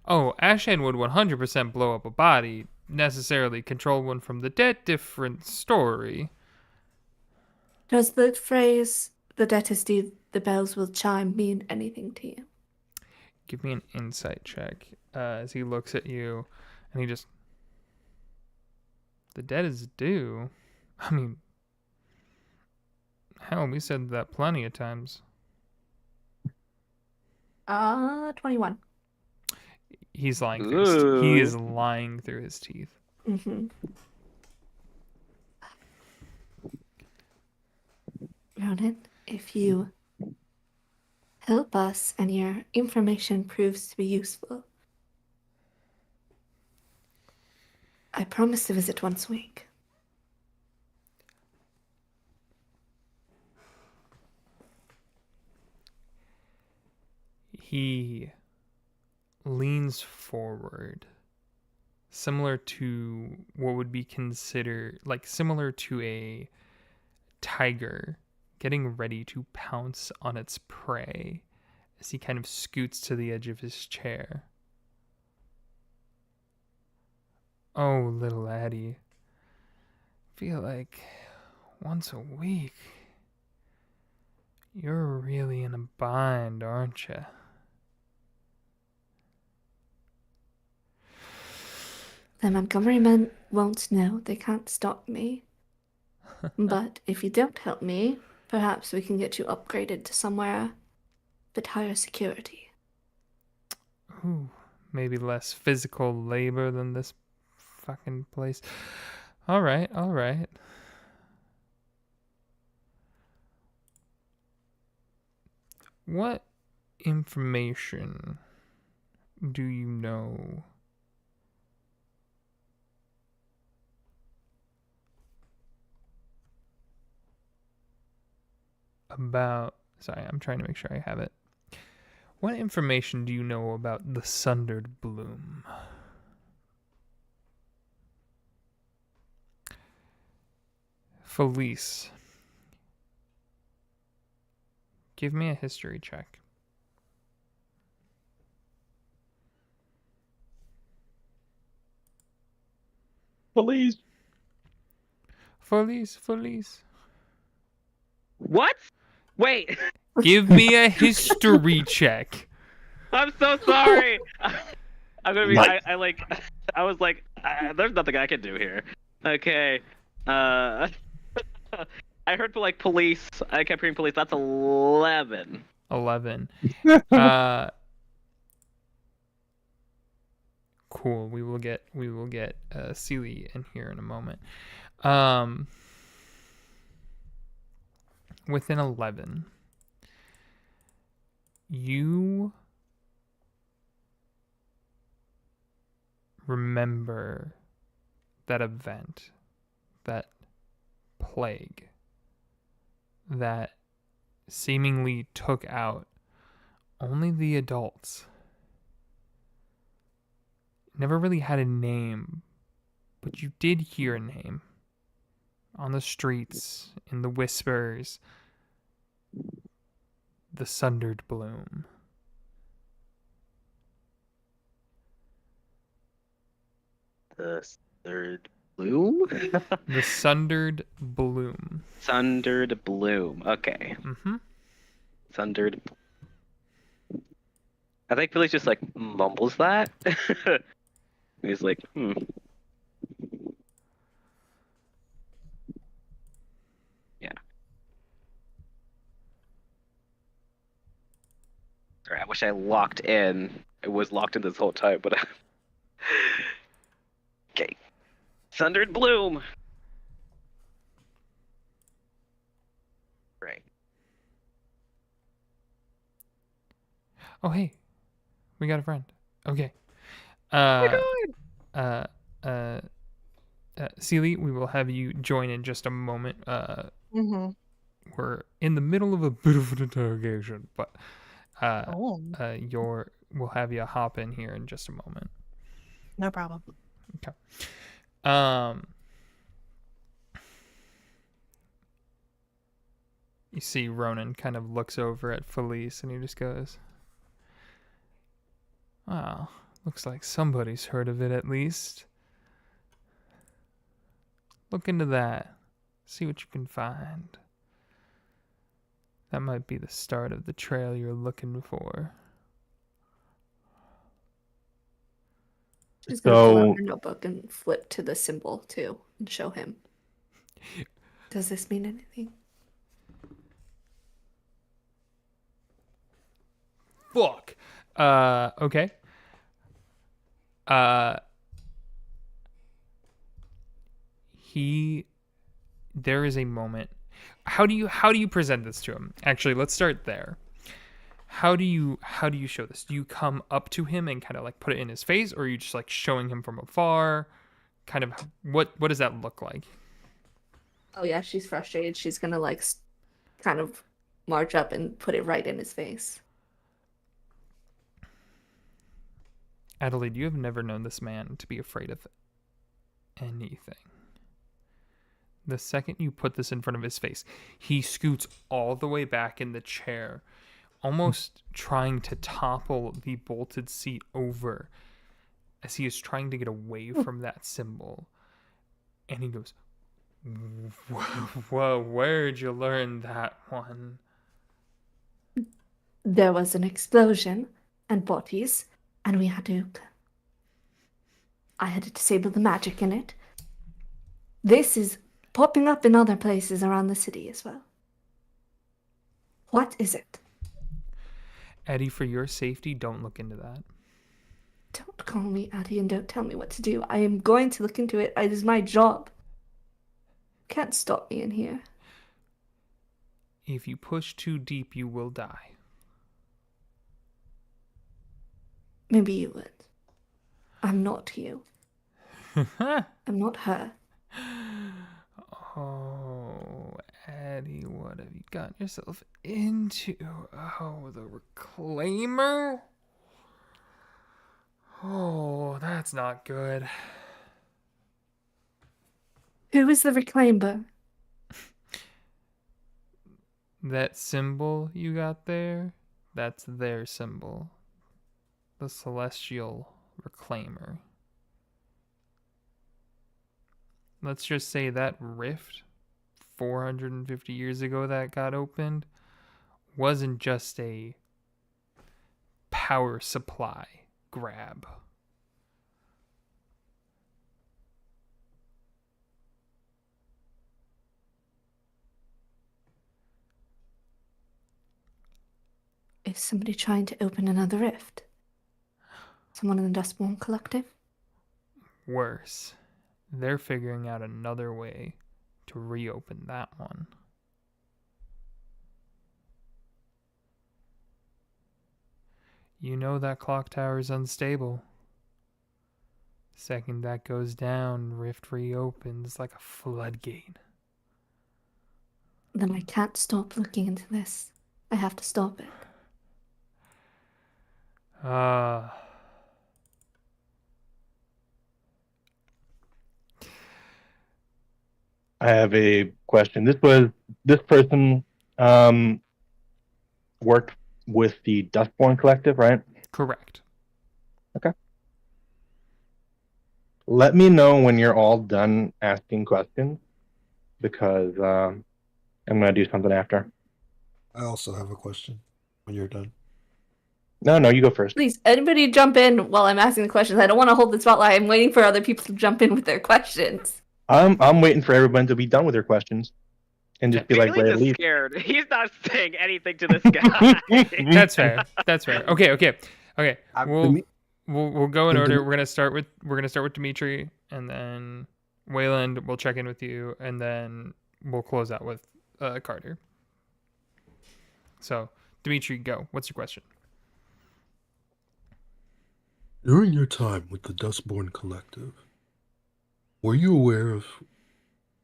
Oh, Ashhand would 100% blow up a body. Necessarily control one from the dead, different story. Does the phrase, the dead is dead, the bells will chime, mean anything to you? Give me an insight check as he looks at you and he just... The dead is due. I mean... Hell, we said that plenty of times. 21. He's lying through his teeth. He is lying through his teeth. Mm-hmm. Ronan, if you help us and your information proves to be useful, I promise to visit once a week. He leans forward, similar to what would be considered, similar to a tiger getting ready to pounce on its prey as he kind of scoots to the edge of his chair. Oh, little Addie. Feel like once a week. You're really in a bind, aren't you? The Montgomery men won't know. They can't stop me. But if you don't help me, perhaps we can get you upgraded to somewhere a bit higher security. Ooh, maybe less physical labor than this fucking place. All right. What information do you know about... Sorry, I'm trying to make sure I have it. What information do you know about the Sundered Bloom? Felice. Give me a history check. Police. Felice. What? Wait. Give me a history check. I'm so sorry. I'm gonna be. Nice. I was like, there's nothing I can do here. Okay. I heard like police. I kept hearing police. That's 11. 11. Cool. We will get Seely in here in a moment. Within 11, you remember that event, that plague that seemingly took out only the adults. Never really had a name, but you did hear a name on the streets, in the whispers. The Sundered Bloom. The third bloom. The Sundered Bloom. Sundered bloom. Okay. Mm-hmm. Sundered. I think Billy's just like mumbles that. He's like, Yeah. Sorry, I wish I locked in. It was locked in this whole time, but okay. Sundered bloom. Right. Oh, hey. We got a friend. Okay. Seely, we will have you join in just a moment. We're in the middle of a bit of an interrogation, but we'll have you hop in here in just a moment. No problem. Okay. You see Ronan kind of looks over at Felice and he just goes, "Wow, looks like somebody's heard of it at least. Look into that. See what you can find. That might be the start of the trail you're looking for." She's gonna pull out her notebook and flip to the symbol too and show him. Does this mean anything? Fuck. Okay. There is a moment. How do you present this to him? Actually, let's start there. How do you show this? Do you come up to him and kind of like put it in his face, or are you just like showing him from afar? Kind of what does that look like? Oh yeah, she's frustrated. She's gonna like kind of march up and put it right in his face. Adelaide, you have never known this man to be afraid of anything. The second you put this in front of his face, he scoots all the way back in the chair, almost trying to topple the bolted seat over as he is trying to get away from that symbol. And he goes, "Whoa, where'd you learn that one?" There was an explosion and bodies, and I had to disable the magic in it. This is popping up in other places around the city as well. What is it? Eddie, for your safety, don't look into that. Don't call me Addie and don't tell me what to do. I am going to look into it. It is my job. Can't stop me in here. If you push too deep, you will die. Maybe you would. I'm not you. I'm not her. Oh, Eddie, what have you gotten yourself into? Oh, the Reclaimer? Oh, that's not good. Who is the Reclaimer? That symbol you got there, that's their symbol. The Celestial Reclaimer. Let's just say that rift 450 years ago that got opened wasn't just a power supply grab. Is somebody trying to open another rift? Someone in the Dustborn Collective? Worse, they're figuring out another way to reopen that one. You know that clock tower is unstable. Second that goes down, rift reopens like a floodgate. Then I can't stop looking into this. I have to stop it. Ah. I have a question. This person worked with the Dustborn Collective, right? Correct. Okay. Let me know when you're all done asking questions, because I'm gonna do something after. I also have a question when you're done. No, you go first. Please, anybody jump in while I'm asking the questions. I don't want to hold the spotlight. I'm waiting for other people to jump in with their questions. I'm waiting for everyone to be done with their questions and just be like, Bailey's "Wait, just leave." scared. He's not saying anything to this guy. That's fair. That's fair. Okay. I'm- We'll go in And order. Dim- We're gonna start with Dimitri, and then Wayland. We'll check in with you, and then we'll close out with Carter. So, Dimitri, go. What's your question? During your time with the Dustborn Collective, were you aware of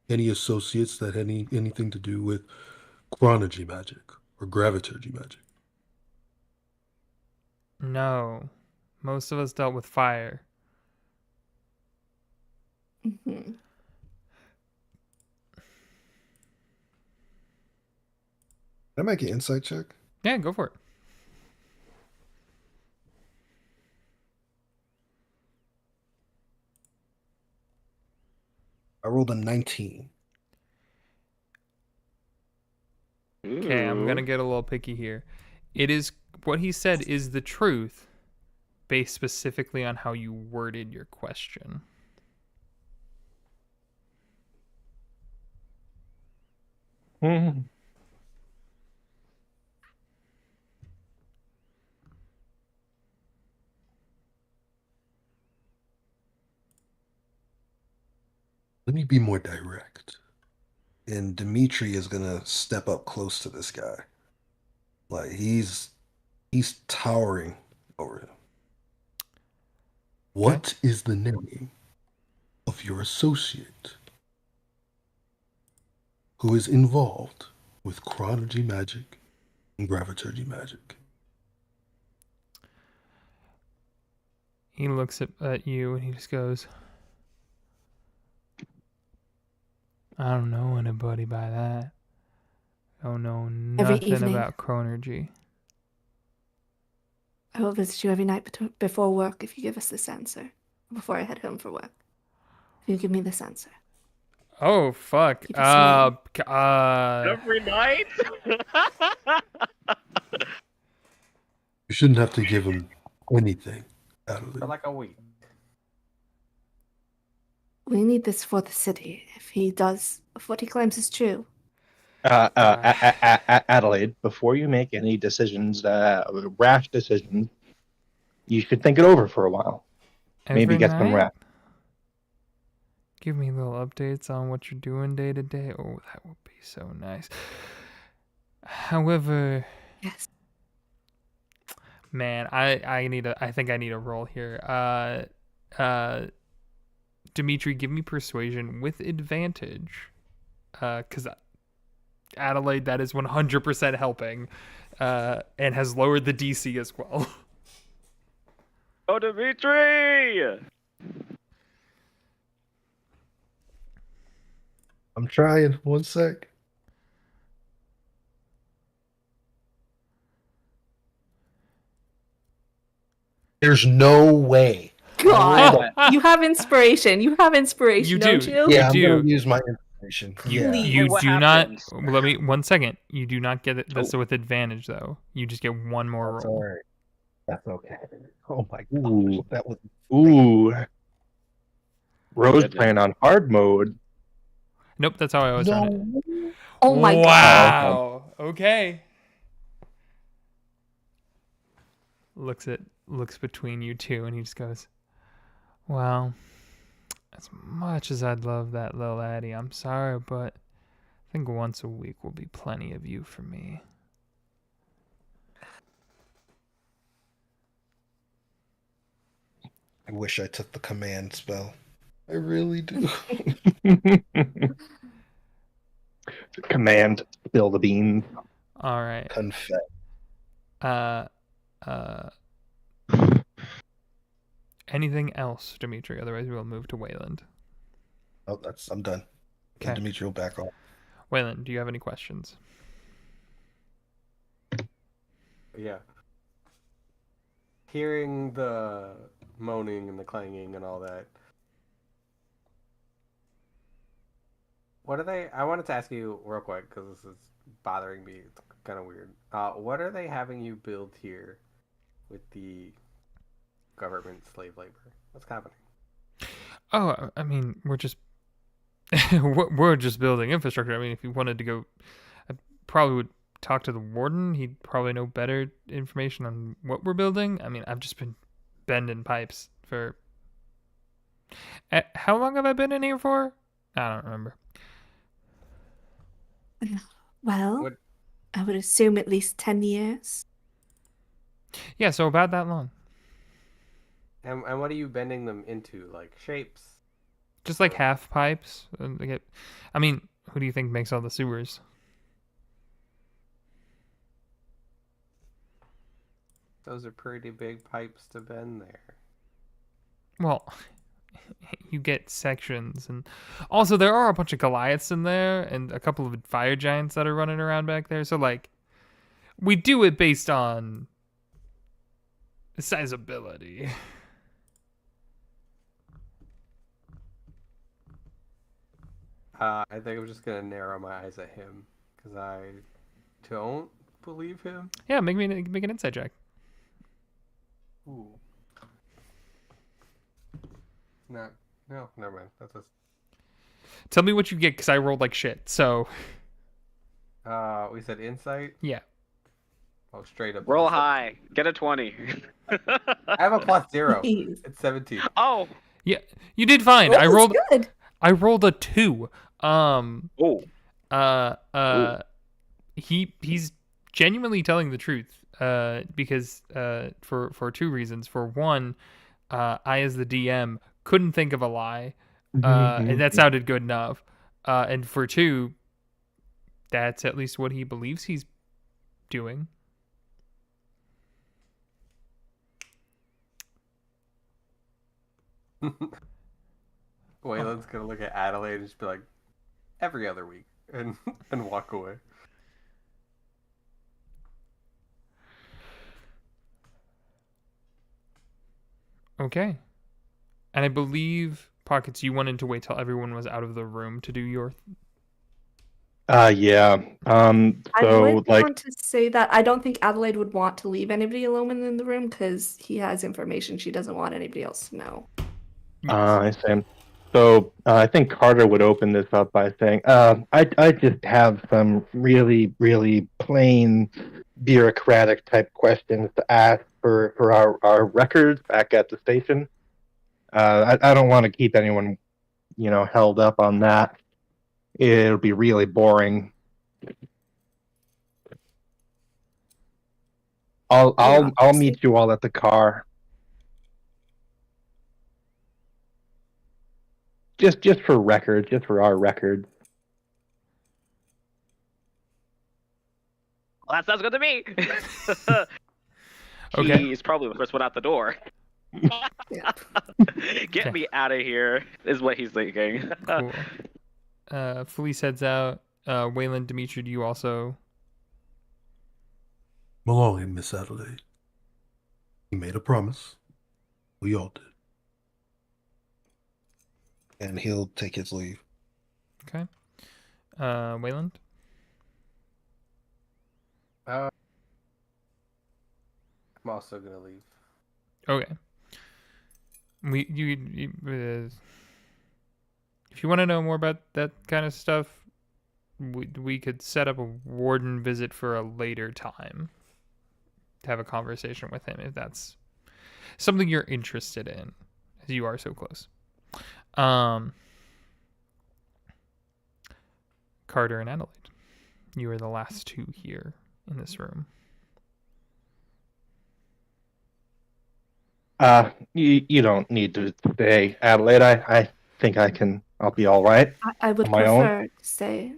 any associates that had anything to do with chronology magic or graviturgy magic? No, most of us dealt with fire. Mm-hmm. Can I make an insight check? Yeah, go for it. I rolled a 19. Okay, I'm gonna get a little picky here. It is what he said is the truth, based specifically on how you worded your question. Let me be more direct. And Dimitri is gonna step up close to this guy. Like he's towering over him. What is the name of your associate who is involved with chronology magic and graviturgy magic? He looks at you and he just goes, I don't know anybody by that. I don't know Every nothing evening. about chronergy. I will visit you every night before work if you give us this answer. Before I head home for work. If you give me this answer. Oh fuck. Keep it small. Every night? You shouldn't have to give him anything out of it. For like a week. We need this for the city. If he does, if what he claims is true. Adelaide, before you make any decisions, rash decisions, you should think it over for a while. Maybe Every get some night? rest. Give me little updates on what you're doing day to day. Oh, that would be so nice. However, Yes. man, I think I need a roll here. Dimitri, give me persuasion with advantage. Cause Adelaide, that is 100% helping. And has lowered the DC as well. Oh, Dimitri! I'm trying. One sec. There's no way. God, you have inspiration. You have inspiration, You don't do. you? Yeah, I'm do. gonna use my information. Yeah. You What do happened? not. Let me 1 second. You do not get it. This Oh. with advantage though. You just get one more That's roll. all right. That's okay. Oh my Ooh. gosh, that was Ooh. Rose Goodness. playing on hard mode. Nope, that's how I always run it. no. Oh my god. Oh, okay. Wow. Okay. Looks between you two, and he just goes, "Well, as much as I'd love that little Addie, I'm sorry, but I think once a week will be plenty of you for me." I wish I took the command spell. I really do. Command, spill the beans. All right. Confess. Uh, uh. Anything else, Dimitri? Otherwise, we'll move to Wayland. Oh, I'm done. Okay. Dimitri will back off. Wayland, do you have any questions? Yeah. Hearing the moaning and the clanging and all that. What are they? I wanted to ask you real quick because this is bothering me. It's kind of weird. What are they having you build here with the government slave labor? What's happening? Oh, I mean, we're just we're just building infrastructure. I mean, if you wanted to go, I probably would talk to the warden. He'd probably know better information on what we're building. I mean, I've just been bending pipes for. How long have I been in here for? I don't remember. Well, What? I would assume at least 10 years. Yeah, so about that long. And what are you bending them into? Like shapes? Just like half pipes. I mean, who do you think makes all the sewers? Those are pretty big pipes to bend there. Well, you get sections, and also there are a bunch of Goliaths in there, and a couple of fire giants that are running around back there. So like, we do it based on sizability. I think I'm just gonna narrow my eyes at him because I don't believe him. Yeah, make an insight check. Ooh. No, never mind. That's a. Tell me what you get, because I rolled like shit. So We said insight. yeah. Oh, straight up. Roll insight. high. Get a 20. I have a +0. Please. It's 17. Oh. Yeah, you did fine. Well, I that's rolled good. I rolled a 2. Oh. He's genuinely telling the truth. Because for two reasons. For one, I as the DM couldn't think of a lie. And that sounded good enough. And for two, that's at least what he believes he's doing. Waylon's gonna look at Adelaide and just be like, every other week, and walk away. Okay. And I believe, Pockets, you wanted to wait till everyone was out of the room to do your... Yeah. I So would like, want to say that I don't think Adelaide would want to leave anybody alone in the room because he has information she doesn't want anybody else to know. I see. So I think Carter would open this up by saying, I just have some really, really plain bureaucratic type questions to ask for our records back at the station. I don't want to keep anyone, held up on that. It'll be really boring. I'll meet you all at the car. Just for record, just for our record. Well, that sounds good to me. Okay. He's probably the first one out the door. Yeah. Get Okay. me out of here, is what he's thinking. Cool. Felice heads out. Wayland, Dimitri, do you also... Maloney, Miss Adelaide. He made a promise. We all did. And he'll take his leave. Okay. Wayland? I'm also gonna leave. Okay. If you want to know more about that kind of stuff, we could set up a warden visit for a later time to have a conversation with him if that's something you're interested in, as you are so close. Carter and Adelaide, you are the last two here in this room. You don't need to stay, Adelaide. I think I'll be all right. I would on my own. prefer to stay.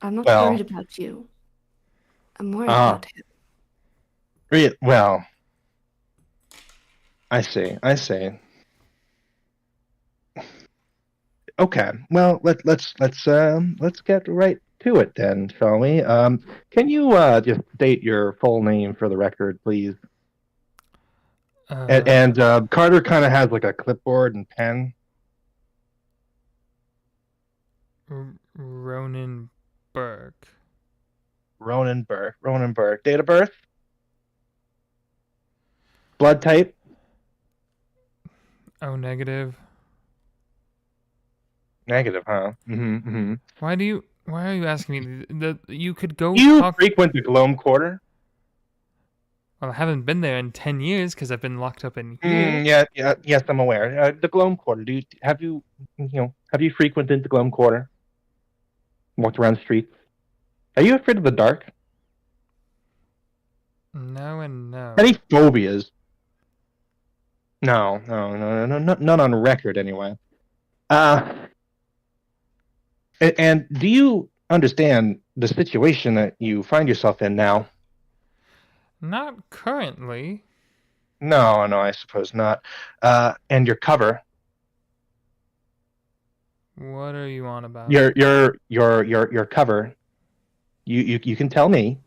I'm not Well- worried about you. I'm worried about him. Well, I see. Okay. Well, let's get right to it then, shall we? Can you just state your full name for the record, please? And Carter kind of has like a clipboard and pen. Ronan Burke. Ronan Burke. Date of birth? Blood type? Oh, negative. Negative, huh? Why are you asking me? You could go You talk. frequent the Gloam Quarter? Well, I haven't been there in 10 years because I've been locked up in here. Yes, I'm aware. The Gloam Quarter. Have you frequented the Gloam Quarter? Walked around the streets? Are you afraid of the dark? No and no. Any phobias? No, none on record anyway. And do you understand the situation that you find yourself in now? Not currently. No, I suppose not. And your cover. What are you on about? Your cover. You can tell me.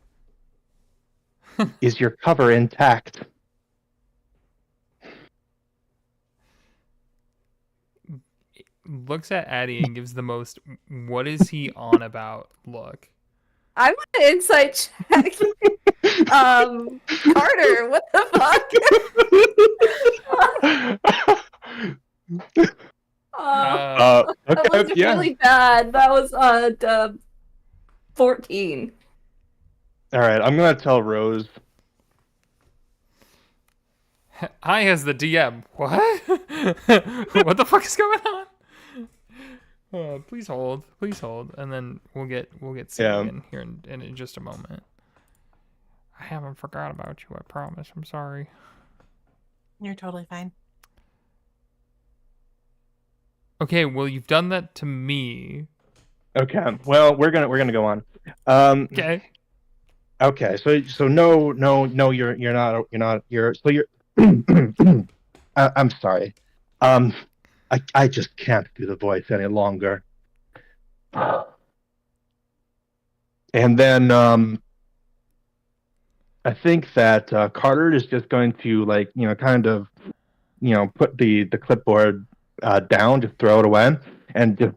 Is your cover intact? Looks at Addie and gives the most "what is he on about" look. I want an insight check. Carter, what the fuck? Okay, That was really bad. That was 14. All right, I'm gonna tell Rose. I as the DM. What? What the fuck is going on? Please hold, and then we'll get Sam in here in just a moment. I haven't forgot about you. I promise. I'm sorry. You're totally fine. Okay, well you've done that to me. Okay, well we're gonna go on. Okay. Okay, so no, you're not. I'm sorry. I just can't do the voice any longer. And then I think that Carter is just going to put the clipboard down, just throw it away, and just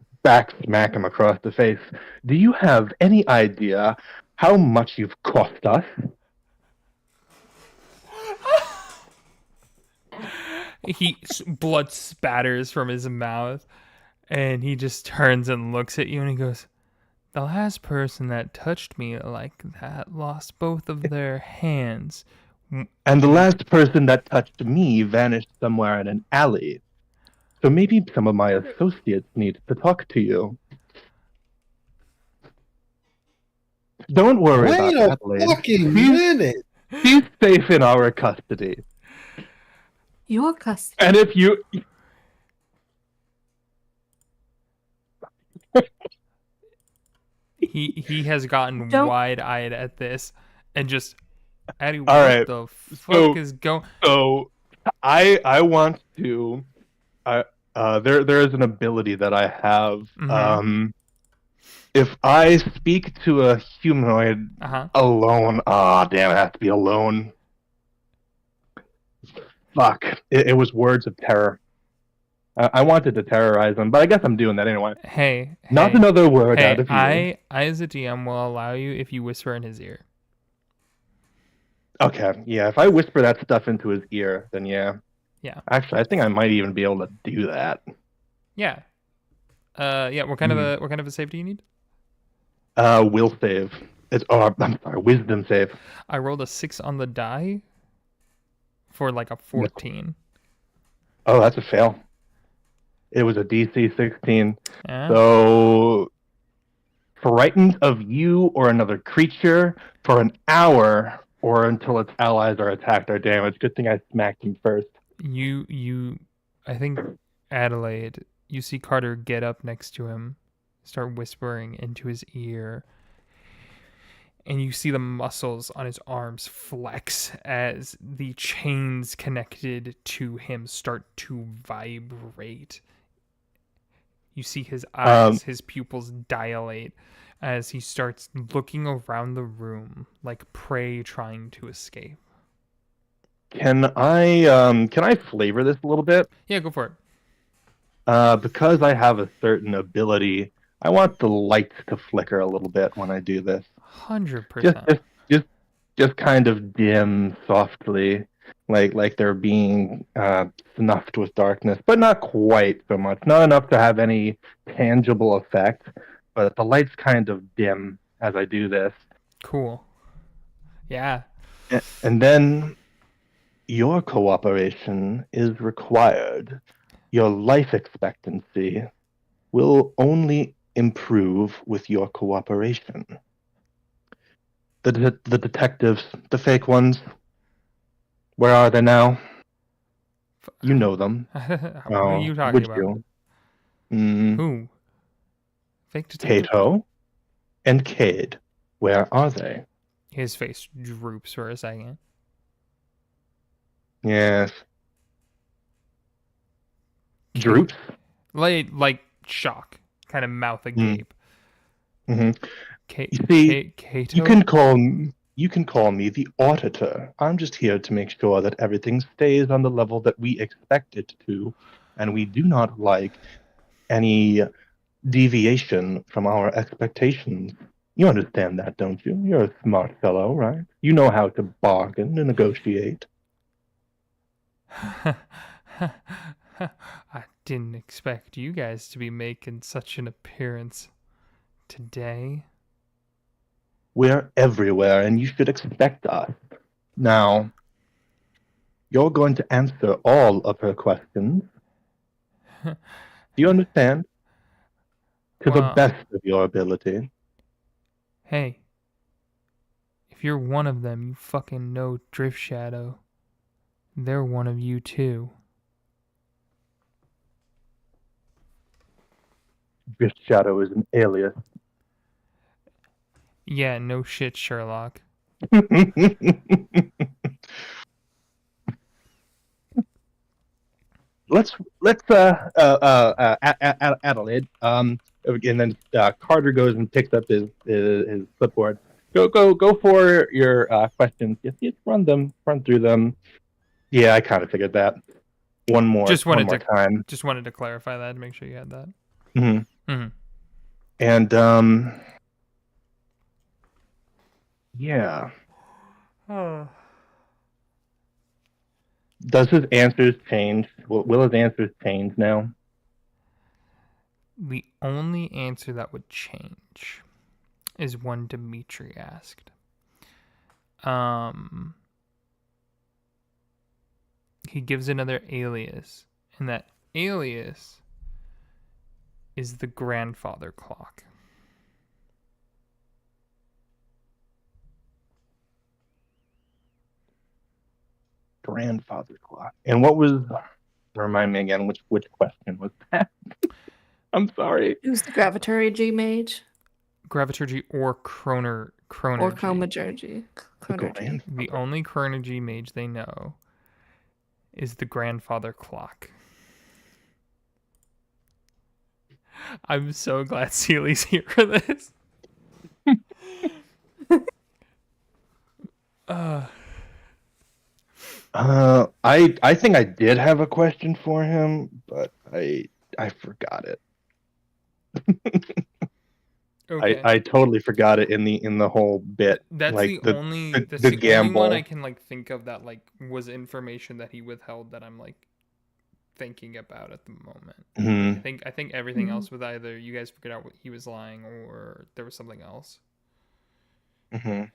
smack him across the face. Do you have any idea how much you've cost us? Blood spatters from his mouth, and he just turns and looks at you, and he goes, "The last person that touched me like that lost both of their hands. And the last person that touched me vanished somewhere in an alley. So maybe some of my associates need to talk to you. Don't worry Wait about a Adelaide. fucking minute. He's safe in our custody. Your custody. And if you... He has gotten wide-eyed at this, and just, Addie, what right. the fuck is going? So I want to. There is an ability that I have. Mm-hmm. If I speak to a humanoid alone, damn, it has to be alone. Fuck! It was words of terror. I wanted to terrorize him, but I guess I'm doing that anyway. Hey, Not another word hey, out of you. I as a DM will allow you if you whisper in his ear. Okay, yeah. If I whisper that stuff into his ear, then yeah. Yeah. Actually, I think I might even be able to do that. Yeah. Yeah. What kind of a save do you need? Will save. I'm sorry, wisdom save. I rolled a 6 on the die for like a 14. Oh, that's a fail. It was a DC 16. Yeah. So, frightened of you or another creature for an hour or until its allies are attacked or damaged. Good thing I smacked him first. I think Adelaide, you see Carter get up next to him, start whispering into his ear, and you see the muscles on his arms flex as the chains connected to him start to vibrate. You see his eyes, his pupils dilate as he starts looking around the room like prey trying to escape. Can I flavor this a little bit? Yeah, go for it. Because I have a certain ability, I want the lights to flicker a little bit when I do this. 100%. Just kind of dim softly, like they're being snuffed with darkness, but not quite so much. Not enough to have any tangible effect, but the lights kind of dim as I do this. Cool. Yeah. And then your cooperation is required. Your life expectancy will only improve with your cooperation. The detectives, the fake ones, where are they now? You know them. What are you talking about? Who? Fake detective? Kato and Cade. Where are they? His face droops for a second. Yes. Droops? Like shock. Kind of mouth agape. Mm-hmm. Kato? You can call me the auditor. I'm just here to make sure that everything stays on the level that we expect it to, and we do not like any deviation from our expectations. You understand that, don't you? You're a smart fellow, right? You know how to bargain and negotiate. I didn't expect you guys to be making such an appearance today. We're everywhere, and you should expect us. Now, you're going to answer all of her questions. Do you understand? To the best of your ability. Hey, if you're one of them, you fucking know Drift Shadow. They're one of you too. Drift Shadow is an alias. Yeah, no shit, Sherlock. let's Adelaide. And then Carter goes and picks up his clipboard. Go for your questions. Yes, run through them. Yeah, I kind of figured that. One more time. Just wanted to clarify that to make sure you had that. And yeah. Does his answers change? Will his answers change now? The only answer that would change is one Dimitri asked. He gives another alias, and that alias is the grandfather clock. Grandfather clock. And what was? Remind me again. Which question was that? I'm sorry. Who's the Graviturgy mage? Graviturgy or Chronergy. Or Chromaturgy. The only Chronergy mage they know is the grandfather clock. I'm so glad Seely's here for this. I think I did have a question for him, but I forgot it. Okay. I totally forgot it in the whole bit. That's like the only the, that's the the only one gamble. I can like think of that like was information that he withheld that I'm like thinking about at the moment. Mhm. I think everything else was either you guys figured out what he was lying or there was something else. Mhm.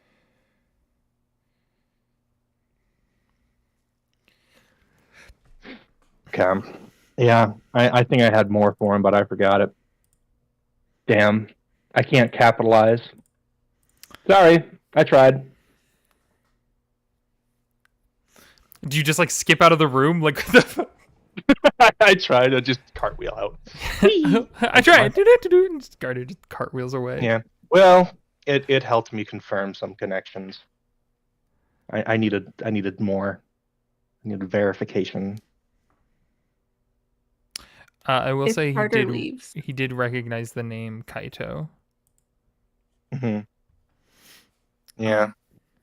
Okay. Yeah, I think I had more for him, but I forgot it. Damn, I can't capitalize. Sorry, I tried. Do you just like skip out of the room like I tried to just cartwheel out. I tried and just cartwheels away. Yeah. Well, it helped me confirm some connections. I needed more. I needed verification. I will If say Carter leaves. he did recognize the name Kaito. Hmm. Yeah,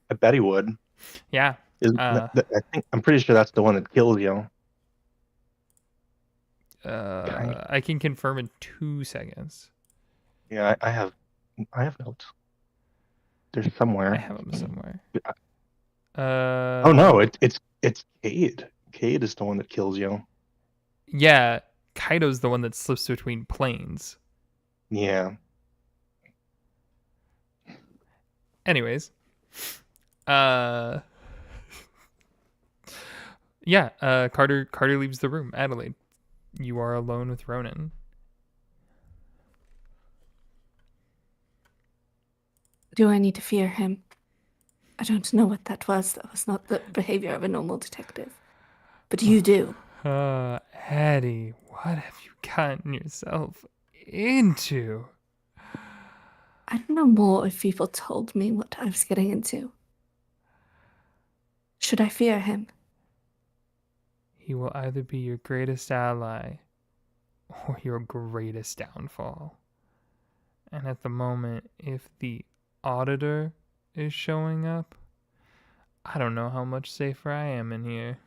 I bet he would. Yeah. I'm pretty sure that's the one that kills you. I can confirm in 2 seconds. Yeah, I have notes. There's I somewhere. have them somewhere. Oh no, it's Cade. Cade is the one that kills you. Yeah, Kaito's the one that slips between planes. Yeah. Anyways, yeah, Carter leaves the room. Adelaide, you are alone with Ronan. Do I need to fear him? I don't know what that was. That was not the behavior of a normal detective. But you do. Addie, what have you gotten yourself into? I don't know more if people told me what I was getting into. Should I fear him? He will either be your greatest ally or your greatest downfall. And at the moment, if the auditor is showing up, I don't know how much safer I am in here.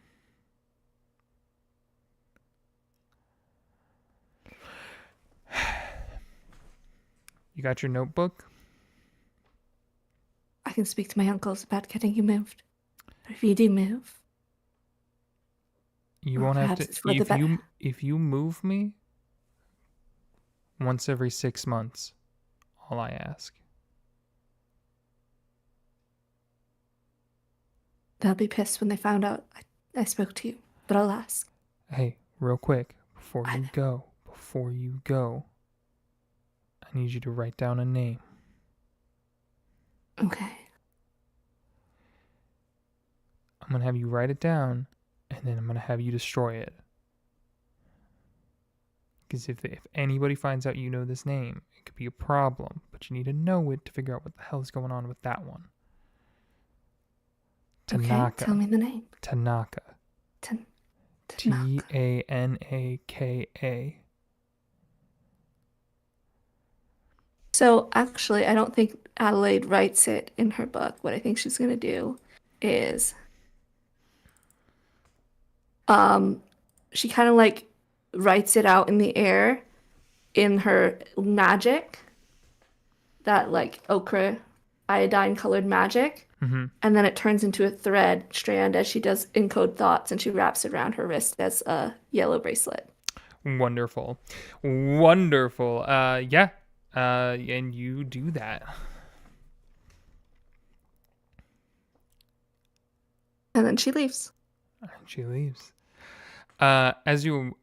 You got your notebook? I can speak to my uncles about getting you moved. If you do move, You well, won't have perhaps to it's for the better. if you move me once every 6 months, all I ask. They'll be pissed when they found out I spoke to you, but I'll ask. Hey, real quick, before I you go, I need you to write down a name. Okay. I'm going to have you write it down, and then I'm going to have you destroy it. Because if anybody finds out you know this name, it could be a problem, but you need to know it to figure out what the hell is going on with that one. Tanaka. Okay, tell me the name. Tanaka. Tanaka. Tanaka. So actually, I don't think Adelaide writes it in her book. What I think she's gonna do is, she kind of like writes it out in the air in her magic, that like ochre iodine colored magic. Mm-hmm. And then it turns into a thread strand as she does encode thoughts, and she wraps it around her wrist as a yellow bracelet. Wonderful. Yeah. And you do that. And then she leaves. She leaves. As you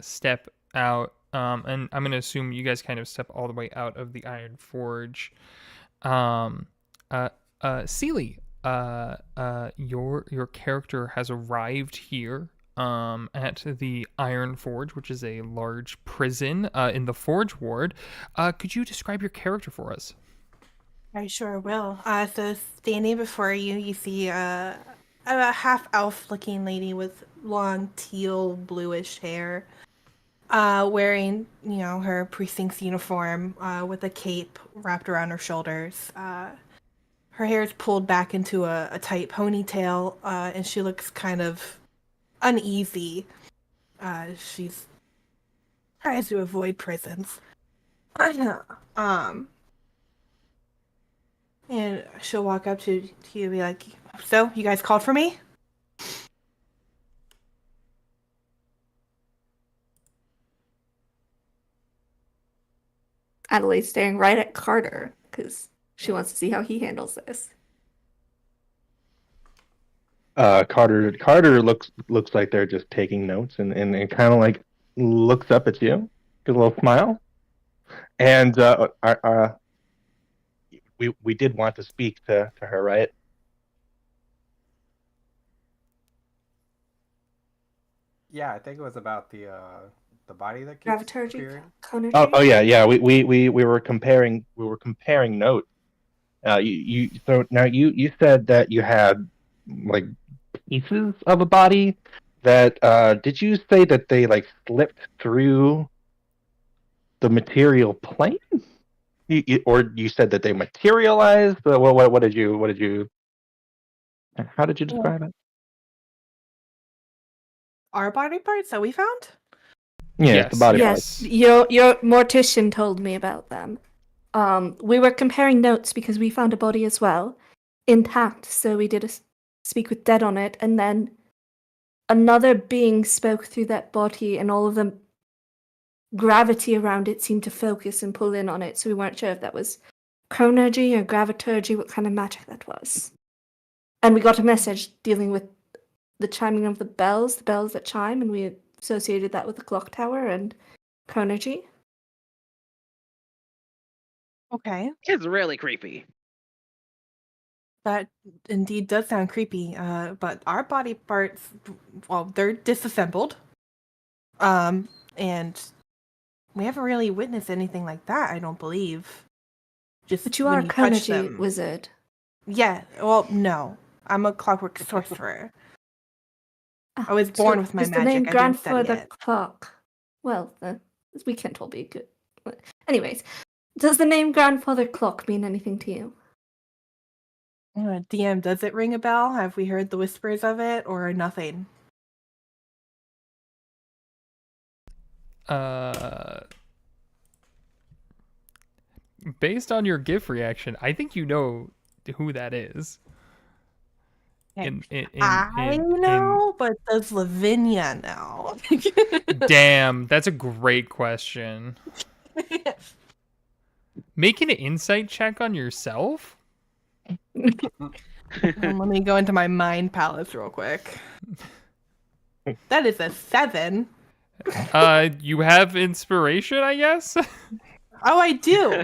step out, and I'm gonna assume you guys kind of step all the way out of the Iron Forge. Seely, your character has arrived here at the Iron Forge, which is a large prison in the Forge Ward. Could you describe your character for us? I sure will. So standing before you, you see a half-elf looking lady with long teal bluish hair, wearing, her precinct's uniform, with a cape wrapped around her shoulders. Her hair is pulled back into a tight ponytail, and she looks kind of uneasy. She's tries to avoid prisons. And she'll walk up to you and be like, "So, you guys called for me?" Adelaide's staring right at Carter because she wants to see how he handles this. Carter looks like they're just taking notes and kind of like looks up at you, gives a little smile, and we did want to speak to her, right? Yeah, I think it was about the body that keeps Graviturgy, appearing. conergy. Oh yeah. We were comparing notes. So now you said that you had like pieces of a body that did you say that they like slipped through the material plane? Or you said that they materialized? What did you how did you describe it? Our body parts that we found? Yeah, it's the body Yes, parts. your mortician told me about them. We were comparing notes because we found a body as well, intact. So we did a speak with dead on it, and then another being spoke through that body, and all of the gravity around it seemed to focus and pull in on it. So we weren't sure if that was chronergy or graviturgy, what kind of magic that was. And we got a message dealing with the chiming of the bells that chime, and we associated that with the clock tower and chronergy. Okay. It's really creepy. That indeed does sound creepy. But our body parts, well, they're disassembled. And we haven't really witnessed anything like that, I don't believe. Just But you when are a touch chronergy them. wizard. Yeah, well, no. I'm a clockwork sorcerer. I was So born with my is the magic. name I didn't study grandfather it. clock? Well, we can't all be good. Anyways, does the name grandfather clock mean anything to you? DM, does it ring a bell? Have we heard the whispers of it or nothing? Based on your GIF reaction, I think you know who that is. I know, but does Lavinia know? Damn, that's a great question. Make an insight check on yourself. Let me go into my mind palace real quick. That is a 7. You have inspiration, I guess. Oh, I do.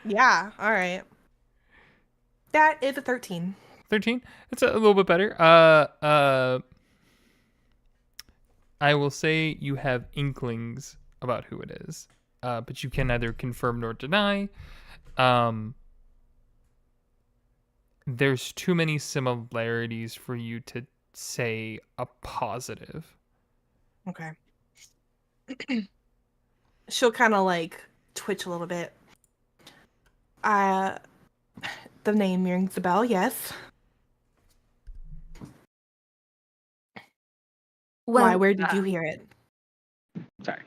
Yeah. All right. That is a 13. 13. That's a little bit better. I will say you have inklings about who it is, but you can neither confirm nor deny. There's too many similarities for you to say a positive. Okay. She'll kind of like twitch a little bit. The name rings a bell, yes. Well, Why? Where did you hear it? Sorry.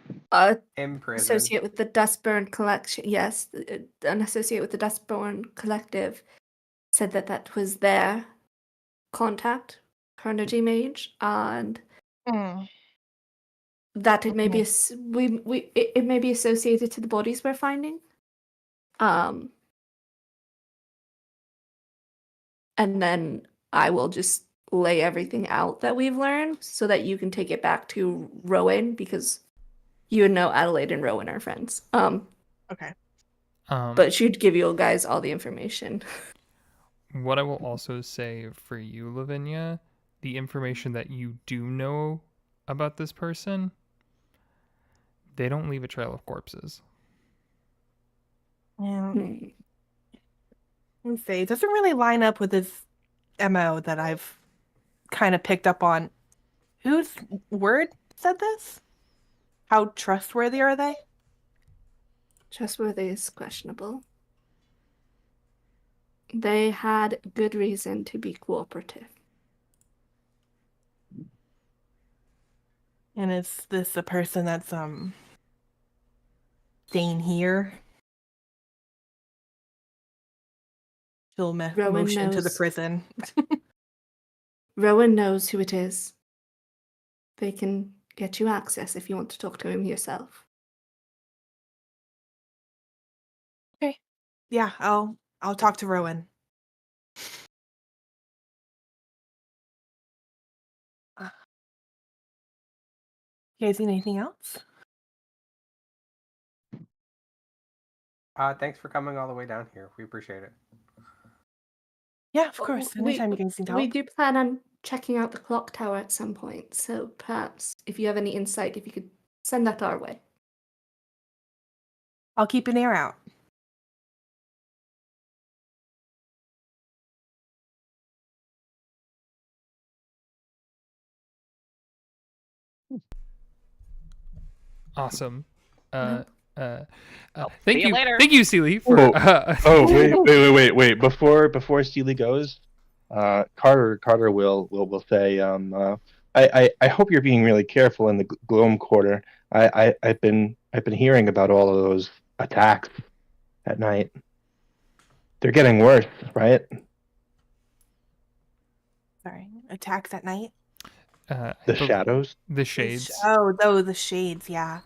In prison. Associate with the Dustburn Collection. Yes, an associate with the Dustburn Collective said that was their contact, chronergy mage, and that it may be it may be associated to the bodies we're finding. And then I will just lay everything out that we've learned so that you can take it back to Rowan, because you know Adelaide and Rowan are friends. Okay. But she'd give you guys all the information. What I will also say for you, Lavinia, the information that you do know about this person, they don't leave a trail of corpses. Yeah. Let's see. It doesn't really line up with this MO that I've kind of picked up on. Whose word said this? How trustworthy are they? Trustworthy is questionable. They had good reason to be cooperative. And is this a person that's staying here? She'll Rowan motion to the knows. prison. Rowan knows who it is. They can get you access if you want to talk to him yourself. Okay. Yeah, I'll talk to Rowan. You guys need anything else? Thanks for coming all the way down here. We appreciate it. Yeah, of course. Anytime you guys need We help. do plan on checking out the clock tower at some point, so perhaps if you have any insight, if you could send that our way. I'll keep an ear out. Awesome. Well, Thank see you later. Thank you, Seely, for. Wait. Before Steely goes, Carter will say, I hope you're being really careful in the Gloam Quarter. I've been hearing about all of those attacks at night. They're getting worse, right? Sorry. Attacks at night? The shadows? The shades. The shades, yeah.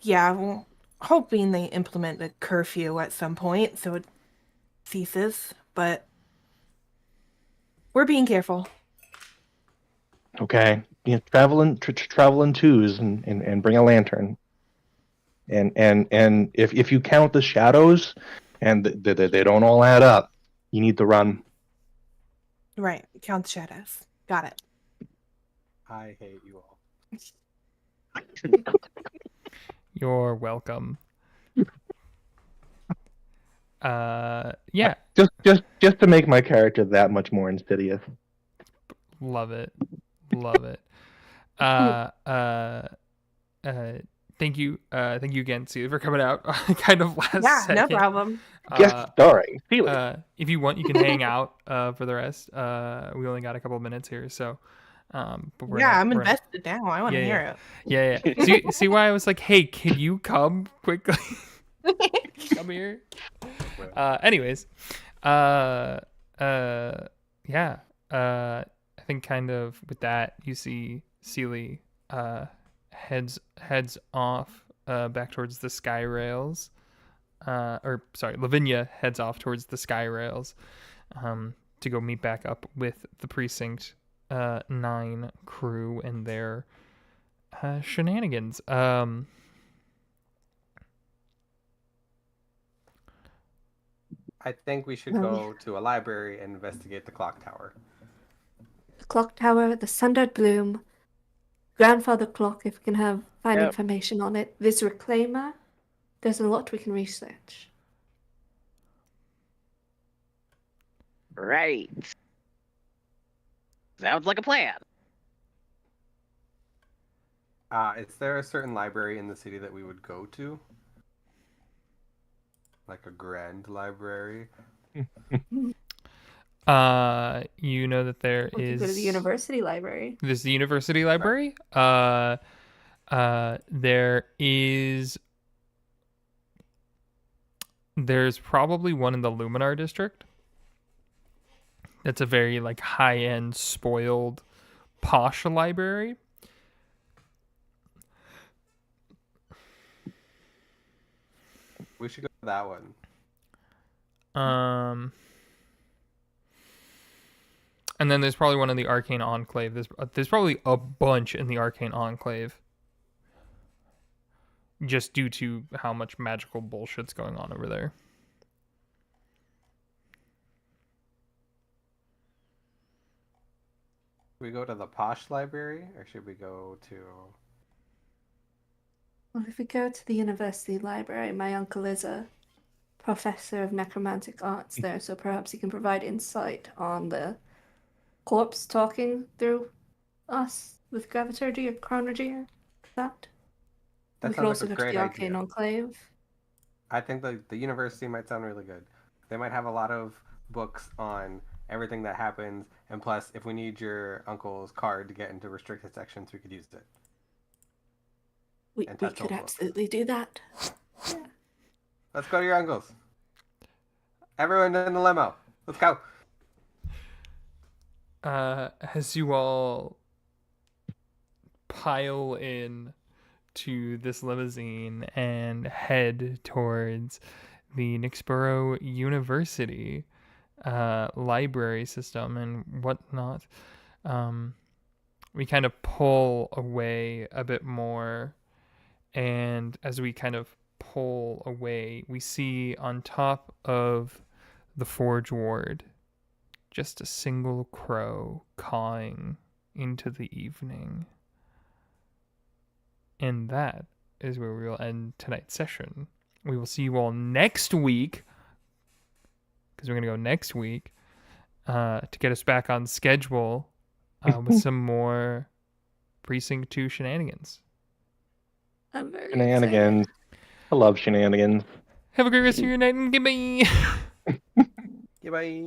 Yeah, well, hoping they implement a curfew at some point so it ceases, but we're being careful. Okay. Travel in twos and bring a lantern. And if you count the shadows and they don't all add up, you need to run. Right. Count the shadows. Got it. I hate you all. You're welcome. Yeah. Just to make my character that much more insidious. Love it. Thank you again, Celia, for coming out. Kind of last second. No problem. Guest starring Felix. If you want, you can hang out for the rest. We only got a couple of minutes here, so. But I'm invested now. I want to hear it. Yeah. See why I was like, hey, can you come quickly? Come here. Anyways, yeah. I think kind of with that, you see Seely heads off back towards the sky rails. Lavinia heads off towards the sky rails to go meet back up with the Precinct 9 crew and their shenanigans. I think we should go to a library and investigate the clock tower. The clock tower, the sundered bloom, grandfather clock, if we can find information on it. This reclaimer, there's a lot we can research. Right. Sounds like a plan. Is there a certain library in the city that we would go to? Like a grand library? You know that there We is. could go to the university library. There's the university library. There's probably one in the Luminar district. That's a very like high-end, spoiled, posh library. We should go to that one. And then there's probably one in the Arcane Enclave. There's probably a bunch in the Arcane Enclave. Just due to how much magical bullshit's going on over there. Should we go to the posh library, or should we go to... Well, if we go to the university library, my uncle is a professor of necromantic arts there, so perhaps he can provide insight on the corpse talking through us with graviturgy or chronology or that. That we could sounds also like a go to great the Arcane idea. Enclave. I think the university might sound really good. They might have a lot of books on everything that happens, and plus, if we need your uncle's card to get into restricted sections, we could use it. We could absolutely do that. Yeah. Let's go to your uncle's. Everyone in the limo. Let's go. As you all pile in to this limousine and head towards the Nyxborough University library system and whatnot, we kind of pull away a bit more. And as we kind of pull away, we see on top of the Forge Ward just a single crow cawing into the evening. And that is where we will end tonight's session. We will see you all next week, because we're going to go next week to get us back on schedule with some more Precinct 2 shenanigans. I'm very Shenanigans. I love shenanigans. Have a great rest of your night and goodbye. Goodbye.